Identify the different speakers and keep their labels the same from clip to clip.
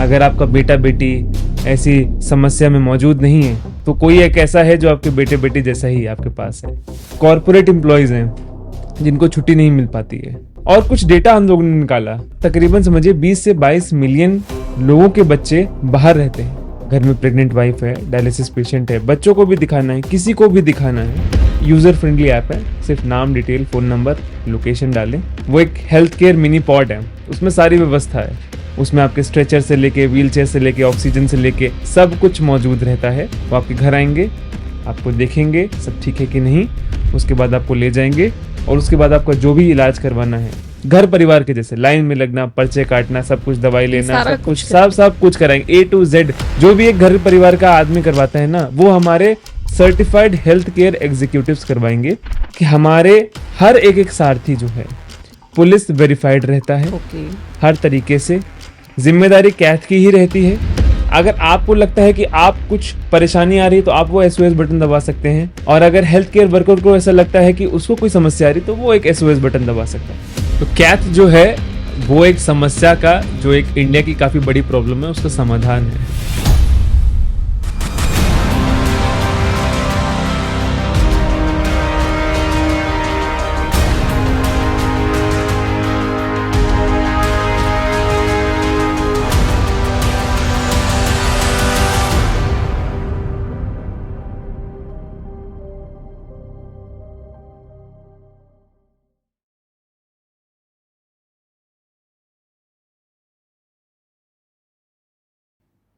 Speaker 1: अगर आपका बेटा बेटी ऐसी समस्या में मौजूद नहीं है तो कोई एक ऐसा है जो आपके बेटे बेटी जैसा ही आपके पास है। कॉर्पोरेट एम्प्लॉयज हैं जिनको छुट्टी नहीं मिल पाती है। और कुछ डेटा हम लोगों ने निकाला, तकरीबन समझिए 20 से 22 मिलियन लोगों के बच्चे बाहर रहते हैं। घर में प्रेग्नेंट वाइफ है, डायलिसिस पेशेंट है, बच्चों को भी दिखाना है, किसी को भी दिखाना है। यूजर फ्रेंडली ऐप है, सिर्फ नाम, डिटेल, फोन नंबर, लोकेशन डालें। वो एक हेल्थ केयर मिनी पॉड है, उसमें सारी व्यवस्था है। उसमें आपके स्ट्रेचर से लेके, व्हीलचेयर से लेके, ऑक्सीजन से लेके सब कुछ मौजूद रहता है। वो आपके घर आएंगे, आपको देखेंगे सब ठीक है कि नहीं, उसके बाद आपको ले जाएंगे और उसके बाद आपका जो भी इलाज करवाना है, घर परिवार के जैसे लाइन में लगना, पर्चे काटना, सब कुछ दवाई लेना, सब कुछ कराएंगे। A to Z जो भी एक घर परिवार का आदमी करवाता है ना, वो हमारे सर्टिफाइड हेल्थ केयर एग्जीक्यूटिव्स करवाएंगे। कि हमारे हर एक सारथी जो है पुलिस वेरीफाइड रहता है। हर तरीके से जिम्मेदारी कैथ की ही रहती है। अगर आपको लगता है कि आप कुछ परेशानी आ रही है तो आप वो SOS बटन दबा सकते हैं, और अगर हेल्थ केयर वर्कर को ऐसा लगता है कि उसको कोई समस्या आ रही तो वो एक SOS बटन दबा सकता है। तो कैथ जो है वो एक समस्या का, जो एक इंडिया की काफी बड़ी प्रॉब्लम है, उसका समाधान है।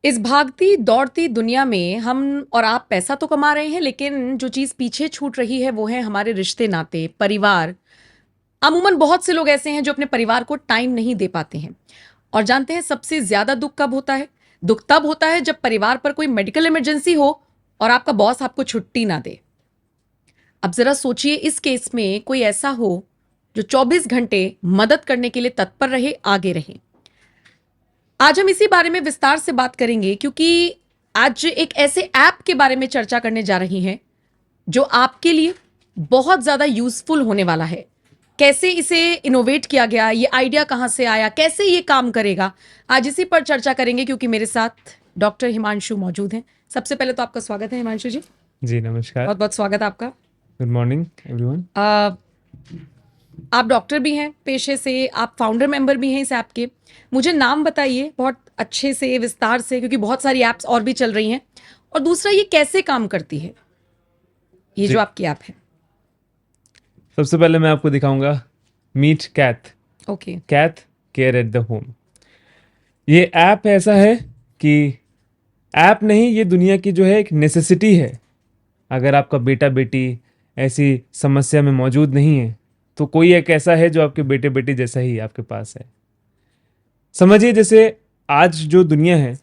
Speaker 2: इस भागती दौड़ती दुनिया में हम और आप पैसा तो कमा रहे हैं, लेकिन जो चीज पीछे छूट रही है वो है हमारे रिश्ते नाते, परिवार। अमूमन बहुत से लोग ऐसे हैं जो अपने परिवार को टाइम नहीं दे पाते हैं। और जानते हैं सबसे ज्यादा दुख कब होता है? दुख तब होता है जब परिवार पर कोई मेडिकल इमरजेंसी हो और आपका बॉस आपको छुट्टी ना दे। अब जरा सोचिए, इस केस में कोई ऐसा हो जो 24 घंटे मदद करने के लिए तत्पर रहे, आगे रहे। आज हम इसी बारे में विस्तार से बात करेंगे, क्योंकि आज एक ऐसे ऐप के बारे में चर्चा करने जा रही हैं जो आपके लिए बहुत ज्यादा यूजफुल होने वाला है। कैसे इसे इनोवेट किया गया, ये आइडिया कहां से आया, कैसे ये काम करेगा, आज इसी पर चर्चा करेंगे। क्योंकि मेरे साथ डॉक्टर हिमांशु मौजूद हैं। सबसे पहले तो आपका स्वागत है हिमांशु जी।
Speaker 1: जी नमस्कार।
Speaker 2: बहुत बहुत स्वागत है आपका।
Speaker 1: Good morning everyone.
Speaker 2: आप डॉक्टर भी हैं पेशे से, आप फाउंडर मेंबर भी हैं इस ऐप के। मुझे नाम बताइए बहुत अच्छे से, विस्तार से, क्योंकि बहुत सारी ऐप्स और भी चल रही हैं। और दूसरा, ये कैसे काम करती है, ये जो आपकी ऐप है?
Speaker 1: सबसे पहले मैं आपको दिखाऊंगा meet Kath.
Speaker 2: Okay.
Speaker 1: Kath care at the home. ये ऐप ऐसा है कि ऐप नहीं, ये दुनिया की जो है एक नेसेसिटी है। अगर आपका बेटा बेटी ऐसी समस्या में मौजूद नहीं है तो कोई एक ऐसा है जो आपके बेटे बेटी जैसा ही आपके पास है। समझिए, जैसे आज जो दुनिया है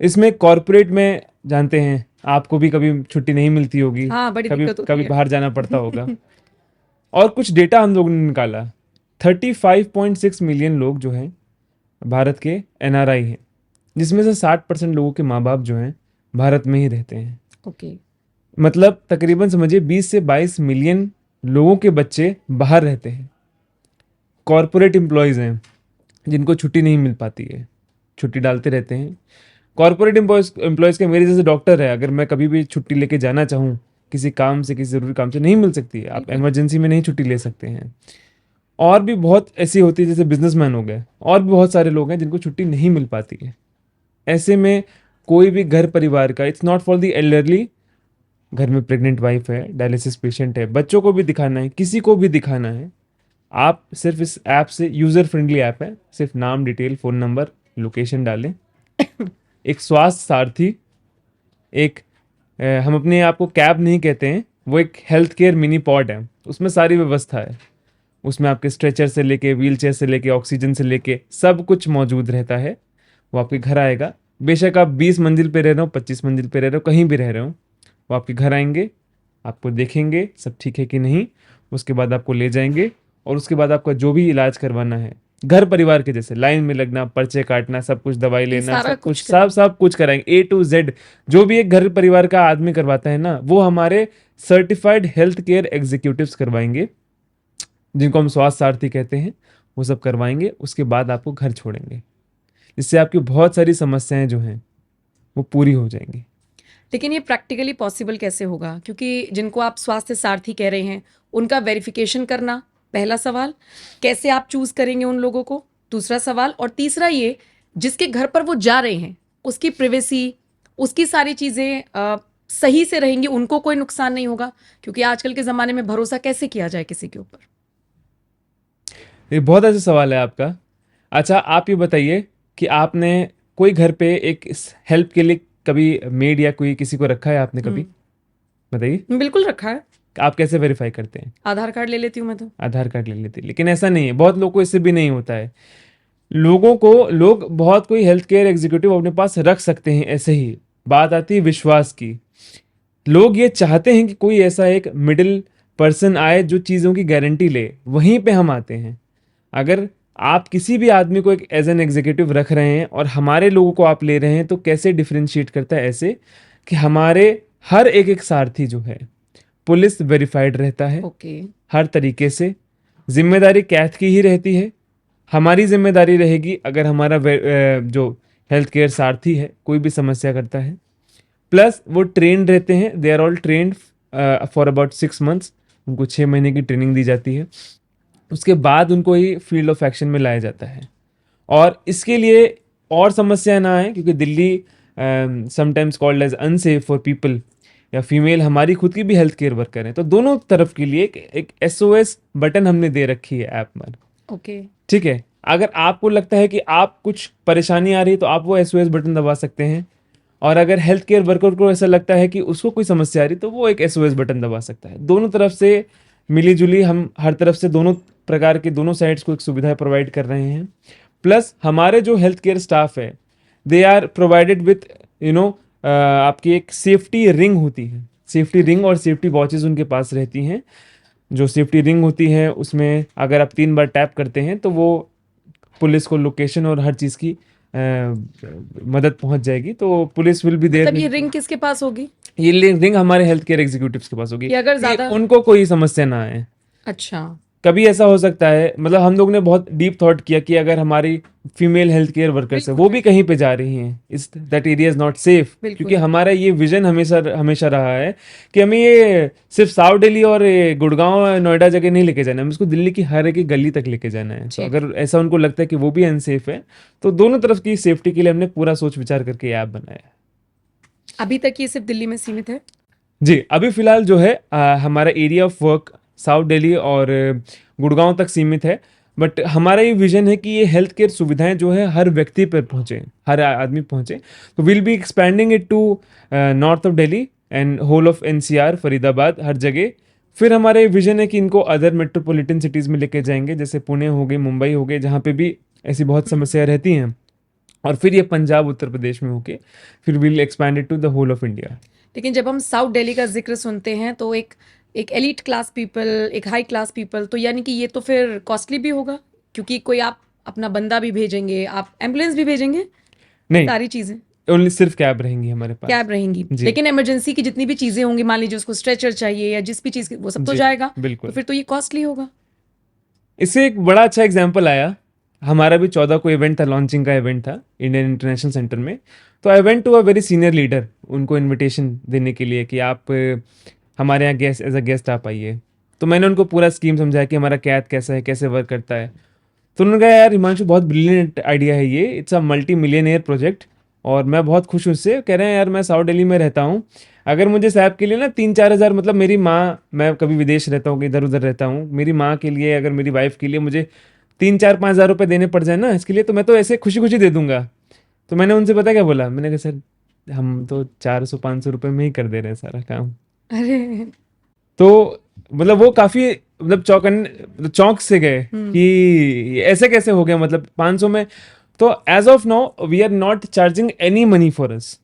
Speaker 1: इसमें कॉर्पोरेट में, जानते हैं आपको भी कभी छुट्टी नहीं मिलती होगी।
Speaker 2: हाँ, बड़ी
Speaker 1: कभी
Speaker 2: दिक्कत होती
Speaker 1: कभी
Speaker 2: है।
Speaker 1: बाहर जाना पड़ता होगा। और कुछ डेटा हम लोगों ने निकाला, 35.6 मिलियन लोग जो हैं भारत के NRI हैं, जिसमें से 60% लोगों के माँ बाप जो हैं भारत में ही रहते हैं।
Speaker 2: ओके।
Speaker 1: मतलब तकरीबन समझिए 20 से 22 मिलियन लोगों के बच्चे बाहर रहते हैं। कॉर्पोरेट एम्प्लॉयज हैं जिनको छुट्टी नहीं मिल पाती है, छुट्टी डालते रहते हैं। कॉर्पोरेट एम्प्लॉयज के, मेरे जैसे डॉक्टर है, अगर मैं कभी भी छुट्टी लेके जाना चाहूँ किसी काम से, किसी जरूरी काम से, नहीं मिल सकती है। आप इमरजेंसी में नहीं छुट्टी ले सकते हैं। और भी बहुत ऐसी होती है, जैसे बिजनेसमैन हो गए, और भी बहुत सारे लोग हैं जिनको छुट्टी नहीं मिल पाती है। ऐसे में कोई भी घर परिवार का, it's not for the elderly, घर में प्रेग्नेंट वाइफ है, डायलिसिस पेशेंट है, बच्चों को भी दिखाना है, किसी को भी दिखाना है, आप सिर्फ इस ऐप से, यूजर फ्रेंडली ऐप है, सिर्फ नाम, डिटेल, फोन नंबर, लोकेशन डालें। एक स्वास्थ्य सारथी, एक हम अपने आप को कैब नहीं कहते हैं, वो एक हेल्थ केयर मिनी पॉड है, उसमें सारी व्यवस्था है। उसमें आपके स्ट्रेचर से लेके, व्हीलचेयर से लेके, ऑक्सीजन से लेके सब कुछ मौजूद रहता है। वो आपके घर आएगा। बेशक आप 20 मंजिल पे रह रहे हो, 25 मंजिल पे रह रहे हो, कहीं भी रह रहे हो, वो आपके घर आएंगे, आपको देखेंगे सब ठीक है कि नहीं, उसके बाद आपको ले जाएंगे और उसके बाद आपका जो भी इलाज करवाना है, घर परिवार के जैसे लाइन में लगना, पर्चे काटना, सब कुछ दवाई लेना, सब कुछ कराएंगे। A to Z जो भी एक घर परिवार का आदमी करवाता है ना, वो हमारे सर्टिफाइड हेल्थ केयर एग्जीक्यूटिव्स करवाएंगे, जिनको हम स्वास्थ्य सारथी कहते हैं। वो सब करवाएंगे, उसके बाद आपको घर छोड़ेंगे। जिससे आपकी बहुत सारी समस्याएं जो हैं वो पूरी हो जाएंगी।
Speaker 2: लेकिन ये प्रैक्टिकली पॉसिबल कैसे होगा, क्योंकि जिनको आप स्वास्थ्य सारथी कह रहे हैं उनका वेरिफिकेशन करना पहला सवाल, कैसे आप चूज करेंगे उन लोगों को दूसरा सवाल, और तीसरा ये जिसके घर पर वो जा रहे हैं उसकी प्रिवेसी, उसकी सारी चीजें सही से रहेंगी, उनको कोई नुकसान नहीं होगा, क्योंकि आजकल के जमाने में भरोसा कैसे किया जाए किसी के ऊपर।
Speaker 1: ये बहुत अच्छा सवाल है आपका। अच्छा, आप ये बताइए कि आपने कोई घर पे एक हेल्प के लिए कभी मेड या कोई किसी को रखा है आपने कभी? बताइए।
Speaker 2: बिल्कुल रखा है।
Speaker 1: आप कैसे वेरीफाई करते हैं?
Speaker 2: आधार कार्ड ले लेती हूँ मैं तो।
Speaker 1: आधार कार्ड ले लेते हैं, लेकिन ऐसा नहीं है, बहुत लोगों को इससे भी नहीं होता है। लोग बहुत कोई हेल्थ केयर एग्जीक्यूटिव अपने पास रख सकते हैं ऐसे ही। बात आती है विश्वास की। लोग ये चाहते हैं कि कोई ऐसा एक मिडिल पर्सन आए जो चीज़ों की गारंटी ले, वहीं पे हम आते हैं। अगर आप किसी भी आदमी को एक एज एन एग्जीक्यूटिव रख रहे हैं और हमारे लोगों को आप ले रहे हैं, तो कैसे डिफ्रेंशिएट करता है? ऐसे कि हमारे हर एक सारथी जो है पुलिस वेरीफाइड रहता है
Speaker 2: ओके।
Speaker 1: हर तरीके से। जिम्मेदारी कैथ की ही रहती है। हमारी जिम्मेदारी रहेगी अगर हमारा जो हेल्थ केयर सारथी है कोई भी समस्या करता है। प्लस वो ट्रेंड रहते हैं, they are all trained for about 6 months. उनको 6 महीने की ट्रेनिंग दी जाती है। उसके बाद उनको ही फील्ड ऑफ एक्शन में लाया जाता है। और इसके लिए और समस्या ना आए, क्योंकि Delhi sometimes called as unsafe for people, या फीमेल हमारी खुद की भी हेल्थ केयर वर्कर हैं, तो दोनों तरफ के लिए एक SOS बटन हमने दे रखी है ऐप में।
Speaker 2: ओके।
Speaker 1: ठीक है, अगर आपको लगता है कि आप कुछ परेशानी आ रही है तो आप वो SOS बटन दबा सकते हैं, और अगर हेल्थ केयर वर्कर को ऐसा लगता है कि उसको कोई समस्या आ रही तो वो एक SOS बटन दबा सकता है। दोनों तरफ से मिली जुली हम हर तरफ से दोनों प्रकार के दोनों साइड्स को एक सुविधा प्रोवाइड कर रहे हैं। प्लस हमारे जो हेल्थ केयर स्टाफ है, दे आर प्रोवाइडेड विथ आपकी एक सेफ्टी रिंग होती है। सेफ्टी रिंग और सेफ्टी वॉचेस उनके पास रहती हैं। जो सेफ्टी रिंग होती है उसमें अगर आप 3 बार टैप करते हैं तो वो पुलिस को लोकेशन और हर चीज़ की मदद पहुंच जाएगी। तो पुलिस विल बी देयर।
Speaker 2: मतलब ये रिंग किसके पास होगी?
Speaker 1: ये रिंग हमारे हेल्थ केयर एग्जीक्यूटिव्स के पास होगी,
Speaker 2: ये अगर
Speaker 1: कि
Speaker 2: ज्यादा
Speaker 1: उनको कोई समस्या ना आए।
Speaker 2: अच्छा।
Speaker 1: कभी ऐसा हो सकता है, मतलब हम लोग ने बहुत डीप थॉट किया कि अगर हमारी फीमेल हेल्थ केयर वर्कर्स है वो भी कहीं पे जा रही हैं, इस that area is not safe. क्योंकि हमारा ये विजन हमेशा रहा है कि हमें ये सिर्फ साउथ दिल्ली और गुड़गांव नोएडा जगह नहीं लेके जाना है, हमें इसको दिल्ली की हर एक गली तक लेके जाना है। तो अगर ऐसा उनको लगता है कि वो भी अनसेफ है, तो दोनों तरफ की सेफ्टी के लिए हमने पूरा सोच विचार करके ऐप बनाया है।
Speaker 2: अभी तक ये सिर्फ दिल्ली में सीमित है?
Speaker 1: जी, अभी फिलहाल जो है हमारा area of work south Delhi और गुड़गांव तक सीमित है। बट हमारा ये विजन है कि ये हेल्थ केयर सुविधाएं जो है हर व्यक्ति पर पहुंचे, हर आदमी पहुंचे। तो will be expanding it to north of Delhi and whole of NCR, Faridabad, हर जगह। फिर हमारा ये विजन है कि इनको अदर मेट्रोपॉलिटन सिटीज़ में लेके जाएंगे, जैसे पुणे हो गई, मुंबई हो गए, जहाँ पे भी ऐसी बहुत समस्याएं रहती हैं। और फिर ये पंजाब, उत्तर प्रदेश में होके फिर will expand it to the whole of India.
Speaker 2: लेकिन जब हम साउथ दिल्ली का जिक्र सुनते हैं तो एक एलिट क्लास पीपल, एक हाई क्लास पीपल, तो यानी कि ये तो फिर कॉस्टली भी होगा, क्योंकि कोई आप अपना बंदा भी भेजेंगे, आप एम्बुलेंस भी भेजेंगे,
Speaker 1: नहीं,
Speaker 2: सारी चीजें
Speaker 1: ओनली सिर्फ कैब रहेंगी हमारे पास।
Speaker 2: कैब रहेंगी, लेकिन इमरजेंसी की जितनी भी चीजें होंगी, मान लीजिए उसको स्ट्रेचर चाहिए या जिस भी चीज वो सब तो जाएगा।
Speaker 1: बिल्कुल।
Speaker 2: तो फिर तो ये कॉस्टली होगा।
Speaker 1: इससे एक बड़ा अच्छा एग्जाम्पल आया, हमारा भी 14 को इवेंट था, लॉन्चिंग का इवेंट था इंडियन इंटरनेशनल सेंटर में। तो I went to a very senior leader, उनको इनविटेशन देने के लिए कि आप हमारे यहाँ गेस्ट एज अ गेस्ट आप आइए। तो मैंने उनको पूरा स्कीम समझाया कि हमारा कैथ कैसा है, कैसे वर्क करता है। तो उन्होंने कहा, यार हिमांशु बहुत ब्रिलियंट आइडिया है ये, इट्स अ मल्टी-मिलियनेयर प्रोजेक्ट और मैं बहुत खुश हूँ उससे। कह रहे हैं, यार मैं साउथ दिल्ली में रहता हूँ, अगर मुझे सैप के लिए ना 3-4 हज़ार, मतलब मेरी माँ, मैं कभी विदेश रहता हूँ, इधर उधर रहता हूँ, मेरी माँ के लिए, अगर मेरी वाइफ के लिए मुझे 3-4-5 हज़ार रुपये देने पड़ जाए ना इसके लिए, तो मैं तो ऐसे खुशी खुशी दे दूंगा। तो मैंने उनसे पता क्या बोला, मैंने कहा सर हम तो 400-500 रुपये में ही कर दे रहे हैं सारा काम।
Speaker 2: अरे
Speaker 1: तो मतलब वो काफी चौंक से गए कि ऐसे कैसे हो गया, मतलब 500 में। तो as of now we are not charging any money for us.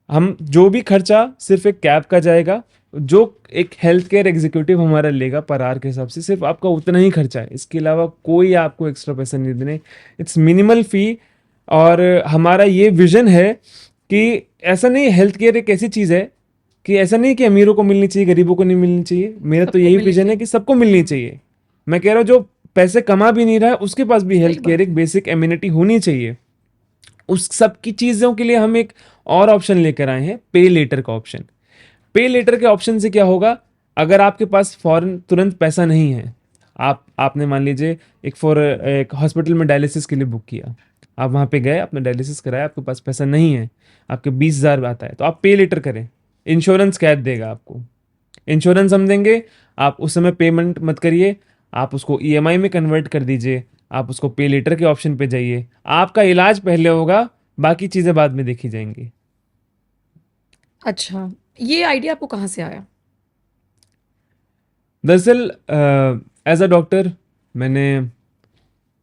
Speaker 1: हम जो भी खर्चा सिर्फ एक कैब का जाएगा, जो एक हेल्थ केयर एग्जीक्यूटिव हमारा लेगा पर आवर के हिसाब से, सिर्फ आपका उतना ही खर्चा है, इसके अलावा कोई आपको एक्स्ट्रा पैसा नहीं देने। इट्स मिनिमल फी। और हमारा ये विजन है कि ऐसा नहीं, हेल्थ केयर एक ऐसी चीज़ है कि ऐसा नहीं कि अमीरों को मिलनी चाहिए, गरीबों को नहीं मिलनी चाहिए। मेरा तो यही विजन है कि सबको मिलनी चाहिए। मैं कह रहा हूँ जो पैसे कमा भी नहीं रहा है उसके पास भी हेल्थ केयर एक बेसिक एम्यूनिटी होनी चाहिए। उस सब की चीज़ों के लिए हम एक और ऑप्शन लेकर आए हैं, पे लेटर का ऑप्शन। पे लेटर के ऑप्शन से क्या होगा, अगर आपके पास फौरन तुरंत पैसा नहीं है, आपने मान लीजिए एक हॉस्पिटल में डायलिसिस के लिए बुक किया, आप वहाँ पे गए, आपने डायलिसिस कराया, आपके पास पैसा नहीं है, आपके 20,000 आता है, तो आप पे लेटर करें, इंश्योरेंस कैद देगा आपको। इंश्योरेंस हम देंगे, आप उस समय पेमेंट मत करिए, आप उसको ईएमआई में कन्वर्ट कर दीजिए, आप उसको पे लेटर के ऑप्शन पे जाइए, आपका इलाज पहले होगा, बाकी चीज़ें बाद में देखी जाएंगी।
Speaker 2: अच्छा, ये आइडिया आपको कहाँ से आया?
Speaker 1: दरअसल एज अ डॉक्टर मैंने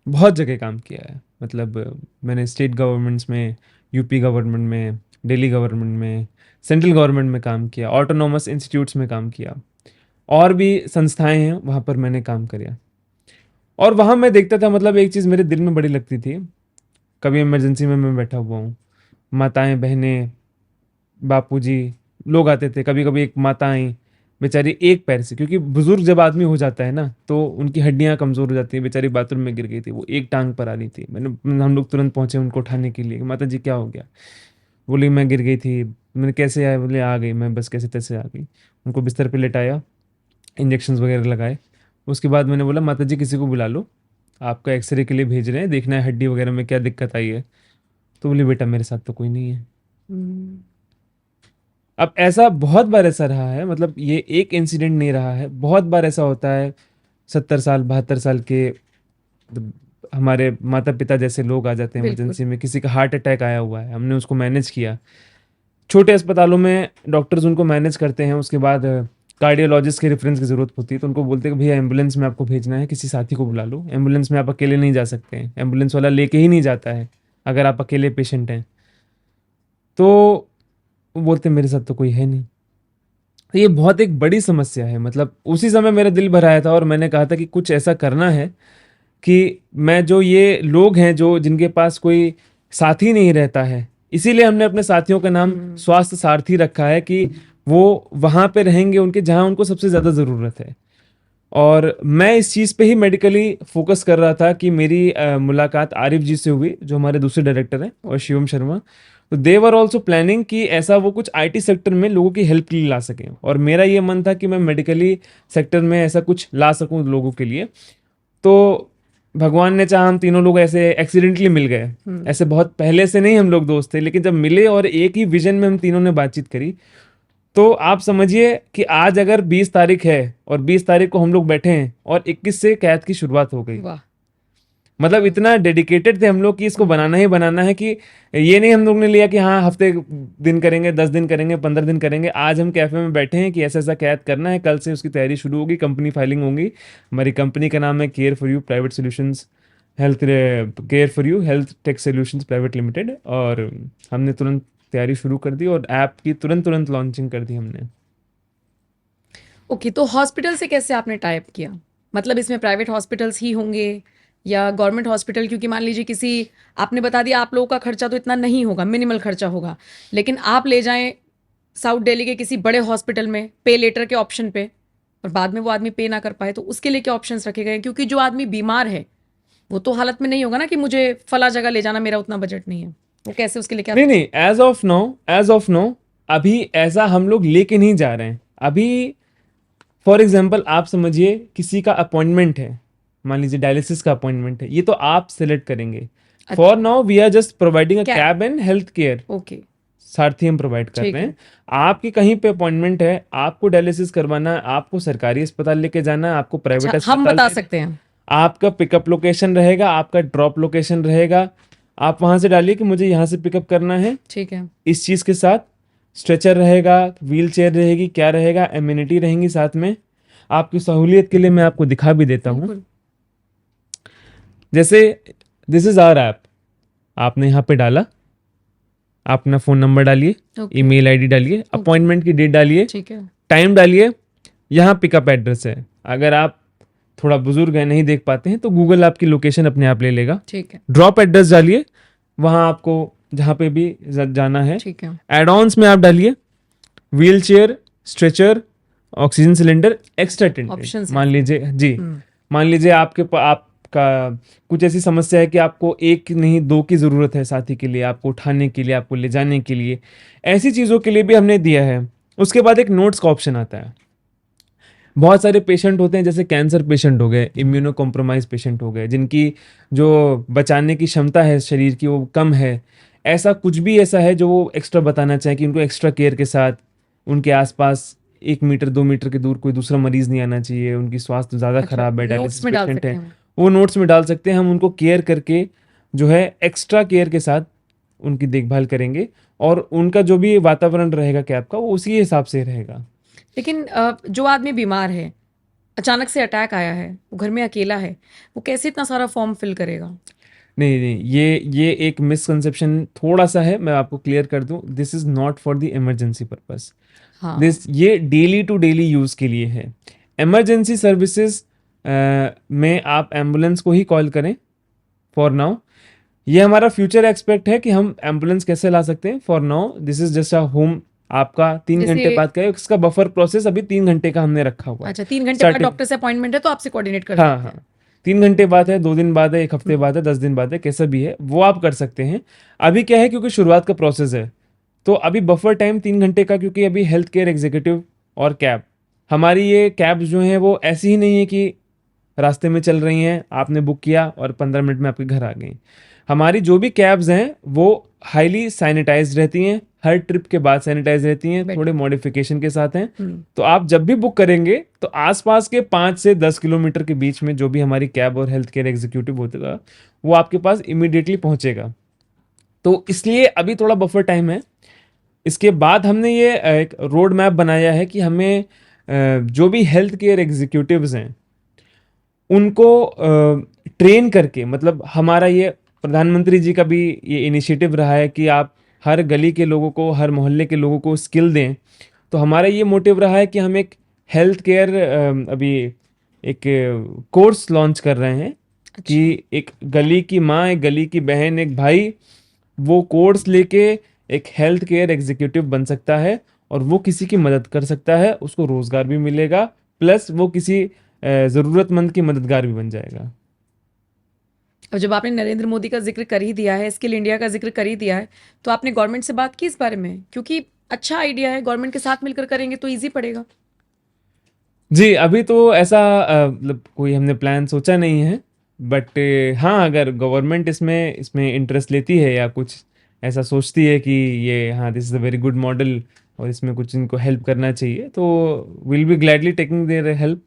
Speaker 1: बहुत जगह काम किया है। मतलब मैंने स्टेट गवर्नमेंट्स में, यूपी गवर्नमेंट में, दिल्ली गवर्नमेंट में, सेंट्रल गवर्नमेंट में काम किया, ऑटोनोमस इंस्टीट्यूट्स में काम किया, और भी संस्थाएं हैं वहाँ पर मैंने काम किया। और वहाँ मैं देखता था, मतलब एक चीज़ मेरे दिल में बड़ी लगती थी, कभी इमरजेंसी में मैं बैठा हुआ हूँ, माताएं बहनें बापूजी लोग आते थे, कभी कभी एक माता आई बेचारी एक पैर से, क्योंकि बुजुर्ग जब आदमी हो जाता है ना तो उनकी हड्डियां कमजोर हो जाती हैं, बेचारी बाथरूम में गिर गई थी, वो एक टांग पर आ रही थी। हम लोग तुरंत पहुंचे उनको उठाने के लिए, माता जी क्या हो गया? बोली मैं गिर गई थी। मैंने कैसे आया? बोले आ गई मैं, बस कैसे तैसे आ गई। उनको बिस्तर पे लेटाया, इंजेक्शन वगैरह लगाए। उसके बाद मैंने बोला माता जी किसी को बुला लो, आपका एक्सरे के लिए भेज रहे हैं, देखना है हड्डी वगैरह में क्या दिक्कत आई है। तो बोली बेटा मेरे साथ तो कोई नहीं है।
Speaker 2: हम्म,
Speaker 1: अब ऐसा बहुत बार ऐसा रहा है, मतलब ये एक इंसिडेंट नहीं रहा है, बहुत बार ऐसा होता है। 70 साल 72 साल के हमारे माता पिता जैसे लोग आ जाते हैं
Speaker 2: बिल्कुल।
Speaker 1: इमरजेंसी में, किसी का हार्ट अटैक आया हुआ है, हमने उसको मैनेज किया। छोटे अस्पतालों में डॉक्टर्स उनको मैनेज करते हैं, उसके बाद कार्डियोलॉजिस्ट के रेफरेंस की जरूरत होती है, तो उनको बोलते हैं कि भैया एम्बुलेंस में आपको भेजना है, किसी साथी को बुला लो, एम्बुलेंस में आप अकेले नहीं जा सकते हैं, एम्बुलेंस वाला लेके ही नहीं जाता है अगर आप अकेले पेशेंट हैं। तो वो बोलते हैं मेरे साथ तो कोई है नहीं। तो ये बहुत एक बड़ी समस्या है। मतलब उसी समय मेरा दिल भर आया था और मैंने कहा था कि कुछ ऐसा करना है कि मैं जो ये लोग हैं जो जिनके पास कोई साथी नहीं रहता है, इसीलिए हमने अपने साथियों का नाम स्वास्थ्य सारथी रखा है, कि वो वहां पे रहेंगे उनके जहां उनको सबसे ज्यादा जरूरत है। और मैं इस चीज़ पे ही मेडिकली फोकस कर रहा था कि मेरी मुलाकात आरिफ जी से हुई, जो हमारे दूसरे डायरेक्टर हैं, और शिवम शर्मा। तो दे वर ऑल्सो प्लानिंग कि ऐसा वो कुछ आईटी सेक्टर में लोगों की हेल्प के लिए ला सकें, और मेरा ये मन था कि मैं मेडिकली सेक्टर में ऐसा कुछ ला सकूं लोगों के लिए। तो भगवान ने चाहा हम तीनों लोग ऐसे एक्सीडेंटली मिल गए। ऐसे बहुत पहले से नहीं हम लोग दोस्त थे, लेकिन जब मिले और एक ही विजन में हम तीनों ने बातचीत करी, तो आप समझिए कि आज अगर 20 तारीख है और 20 तारीख को हम लोग बैठे हैं और 21 से कैद की शुरुआत हो गई।
Speaker 2: वाह।
Speaker 1: मतलब इतना डेडिकेटेड थे हम लोग कि इसको बनाना ही बनाना है, कि ये नहीं हम लोग ने लिया कि हाँ हफ्ते दिन करेंगे, 10 दिन करेंगे, 15 दिन करेंगे। आज हम कैफे में बैठे हैं कि ऐसा ऐसा कैद करना है, कल से उसकी तैयारी शुरू होगी, कंपनी फाइलिंग होगी। हमारी कंपनी का नाम है care for you private solutions health care for you health take solutions private limited. और हमने तुरंत तैयारी शुरू कर दी और ऐप की तुरंत तुरंत लॉन्चिंग कर दी हमने।
Speaker 2: ओके, तो हॉस्पिटल से कैसे आपने टाइप किया? मतलब इसमें प्राइवेट हॉस्पिटल्स ही होंगे या गवर्नमेंट हॉस्पिटल? क्योंकि मान लीजिए किसी, आपने बता दिया आप लोगों का खर्चा तो इतना नहीं होगा, मिनिमल खर्चा होगा, लेकिन आप ले जाएं साउथ दिल्ली के किसी बड़े हॉस्पिटल में पे लेटर के ऑप्शन पे, और बाद में वो आदमी पे ना कर पाए, तो उसके लिए क्या ऑप्शंस रखे गए हैं? क्योंकि जो आदमी बीमार है वो तो हालत में नहीं होगा ना कि मुझे फला जगह ले जाना, मेरा उतना बजट नहीं है, वो कैसे उसके लिए क्या?
Speaker 1: नहीं नहीं, एज ऑफ नो अभी ऐसा हम लोग लेके नहीं जा रहे हैं। अभी फॉर एग्जाम्पल आप समझिए किसी का अपॉइंटमेंट है, मान लीजिए डायलिसिस का अपॉइंटमेंट है, ये तो आप सेलेक्ट करेंगे। For now we are just providing a
Speaker 2: Cab.
Speaker 1: Cab and health care,
Speaker 2: okay,
Speaker 1: Sarathi हम प्रोवाइड कर
Speaker 2: ठीक
Speaker 1: रहे
Speaker 2: है।
Speaker 1: हैं। आपकी कहीं पे अपॉइंटमेंट है, आपको डायलिसिस करवाना है, आपको सरकारी अस्पताल लेके जाना है, आपको प्राइवेट
Speaker 2: अच्छा, हम
Speaker 1: अस्पताल
Speaker 2: बता सकते हैं।
Speaker 1: आपका पिकअप लोकेशन रहेगा, आपका ड्रॉप लोकेशन रहेगा, आप वहां से डालिए कि मुझे यहाँ से पिकअप करना है।
Speaker 2: ठीक है।
Speaker 1: इस चीज के साथ स्ट्रेचर रहेगा, व्हील चेयर रहेगी, क्या रहेगा, एम्यूनिटी रहेंगी साथ में। आपकी सहूलियत के लिए मैं आपको दिखा भी देता हूँ।
Speaker 2: बिल्कुल।
Speaker 1: जैसे दिस इज आवर ऐप, आपने यहाँ पे डाला, आप अपना फोन नंबर डालिए,
Speaker 2: ओके,
Speaker 1: ईमेल आईडी डालिए, अपॉइंटमेंट की डेट डालिए,
Speaker 2: ठीक है।
Speaker 1: टाइम डालिए, यहाँ पिकअप एड्रेस है। अगर आप थोड़ा बुजुर्ग हैं, नहीं देख पाते हैं, तो गूगल आपकी लोकेशन अपने आप ले लेगा।
Speaker 2: ठीक है।
Speaker 1: ड्रॉप एड्रेस डालिए, वहाँ आपको जहाँ पे भी जाना है।
Speaker 2: ठीक है।
Speaker 1: एड ऑन्स में आप डालिए wheel chair, stretcher, oxygen cylinder, extra tent.
Speaker 2: Options
Speaker 1: मान
Speaker 2: हैं।
Speaker 1: लीजिए जी, मान लीजिए आप आपका कुछ ऐसी समस्या है कि आपको एक नहीं दो की ज़रूरत है साथी के लिए, आपको उठाने के लिए, आपको ले जाने के लिए, ऐसी चीज़ों के लिए भी हमने दिया है। उसके बाद एक नोट्स का ऑप्शन आता है। बहुत सारे पेशेंट होते हैं, जैसे कैंसर पेशेंट हो गए, इम्यूनो कॉम्प्रोमाइज पेशेंट हो गए, जिनकी जो बचाने की क्षमता है शरीर की वो कम है। ऐसा कुछ भी ऐसा है जो वो एक्स्ट्रा बताना चाहें कि उनको एक्स्ट्रा केयर के साथ उनके आसपास 1 मीटर 2 मीटर के दूर कोई दूसरा मरीज नहीं आना चाहिए, उनकी स्वास्थ्य ज़्यादा
Speaker 2: अच्छा,
Speaker 1: खराब है,
Speaker 2: नोट्स
Speaker 1: डायलिसिस
Speaker 2: में डाल
Speaker 1: पेशेंट
Speaker 2: सकते
Speaker 1: है,
Speaker 2: हैं
Speaker 1: वो नोट्स में डाल सकते हैं। हम उनको केयर करके जो है एक्स्ट्रा केयर के साथ उनकी देखभाल करेंगे, और उनका जो भी वातावरण रहेगा कैब का वो उसी हिसाब से रहेगा।
Speaker 2: लेकिन जो आदमी बीमार है, अचानक से अटैक आया है, वो घर में अकेला है, वो कैसे इतना सारा फॉर्म फिल करेगा?
Speaker 1: नहीं नहीं, ये एक मिसकंसेप्शन थोड़ा सा है, मैं आपको क्लियर कर दूं। This is not for the emergency purpose.
Speaker 2: हाँ।
Speaker 1: दिस ये डेली टू डेली यूज़ के लिए है। इमरजेंसी सर्विसेज में आप एम्बुलेंस को ही कॉल करें फॉर नाउ। ये हमारा फ्यूचर एक्सपेक्ट है कि हम एम्बुलेंस कैसे ला सकते हैं। For now this is just a home. आपका 3 घंटे
Speaker 2: जैसे
Speaker 1: बाद का है, इसका बफर प्रोसेस अभी 3 घंटे का हमने रखा हुआ है।
Speaker 2: अच्छा, 3 घंटे बाद
Speaker 1: सर्टि
Speaker 2: डॉक्टर से अपॉइंटमेंट है तो आपसे कोऑर्डिनेट कर
Speaker 1: हाँ
Speaker 2: सकते हैं।
Speaker 1: हाँ, 3 घंटे बाद है, 2 दिन बाद है, 1 हफ्ते
Speaker 2: हम्म,
Speaker 1: बाद है, 10 दिन बाद है, कैसा भी है वो आप कर सकते हैं। अभी क्या है, क्योंकि शुरुआत का प्रोसेस है, तो अभी बफर टाइम 3 घंटे का, क्योंकि अभी हेल्थ केयर एग्जीक्यूटिव और कैब, हमारी ये कैब जो है वो ऐसी ही नहीं है कि रास्ते में चल रही हैं, आपने बुक किया और 15 मिनट में आपके घर आ गई। हमारी जो भी कैब्स हैं वो हाईली सैनिटाइज रहती हैं, हर ट्रिप के बाद सैनिटाइज रहती हैं,
Speaker 2: बेटर।
Speaker 1: थोड़े मॉडिफिकेशन के साथ हैं।
Speaker 2: हम्म।
Speaker 1: तो आप जब भी बुक करेंगे तो आसपास के 5 से 10 किलोमीटर के बीच में जो भी हमारी कैब और हेल्थ केयर एग्जीक्यूटिव होगा वो आपके पास इमीडिएटली पहुंचेगा। तो इसलिए अभी थोड़ा बफर टाइम है। इसके बाद हमने ये एक रोड मैप बनाया है कि हमें जो भी हेल्थ केयर एग्जीक्यूटिव्स हैं उनको ट्रेन करके, मतलब हमारा ये प्रधानमंत्री जी का भी ये इनिशिएटिव रहा है कि आप हर गली के लोगों को, हर मोहल्ले के लोगों को स्किल दें। तो हमारा ये मोटिव रहा है कि हम एक हेल्थ केयर अभी एक कोर्स लॉन्च कर रहे हैं कि
Speaker 2: अच्छा।
Speaker 1: एक गली की माँ, एक गली की बहन, एक भाई, वो कोर्स लेके एक हेल्थ केयर एग्जीक्यूटिव बन सकता है, और वो किसी की मदद कर सकता है, उसको रोजगार भी मिलेगा, प्लस वो किसी ज़रूरतमंद की मददगार भी बन जाएगा।
Speaker 2: और जब आपने नरेंद्र मोदी का जिक्र कर ही दिया है, स्किल इंडिया का जिक्र कर ही दिया है, तो आपने गवर्नमेंट से बात की इस बारे में? क्योंकि अच्छा आइडिया है, गवर्नमेंट के साथ मिलकर करेंगे तो इजी पड़ेगा।
Speaker 1: जी, अभी तो ऐसा मतलब कोई हमने प्लान सोचा नहीं है, बट हाँ, अगर गवर्नमेंट इसमें इसमें इंटरेस्ट लेती है या कुछ ऐसा सोचती है कि ये, हाँ, this is a very good model और इसमें कुछ इनको हेल्प करना चाहिए, तो will B gladly taking their help.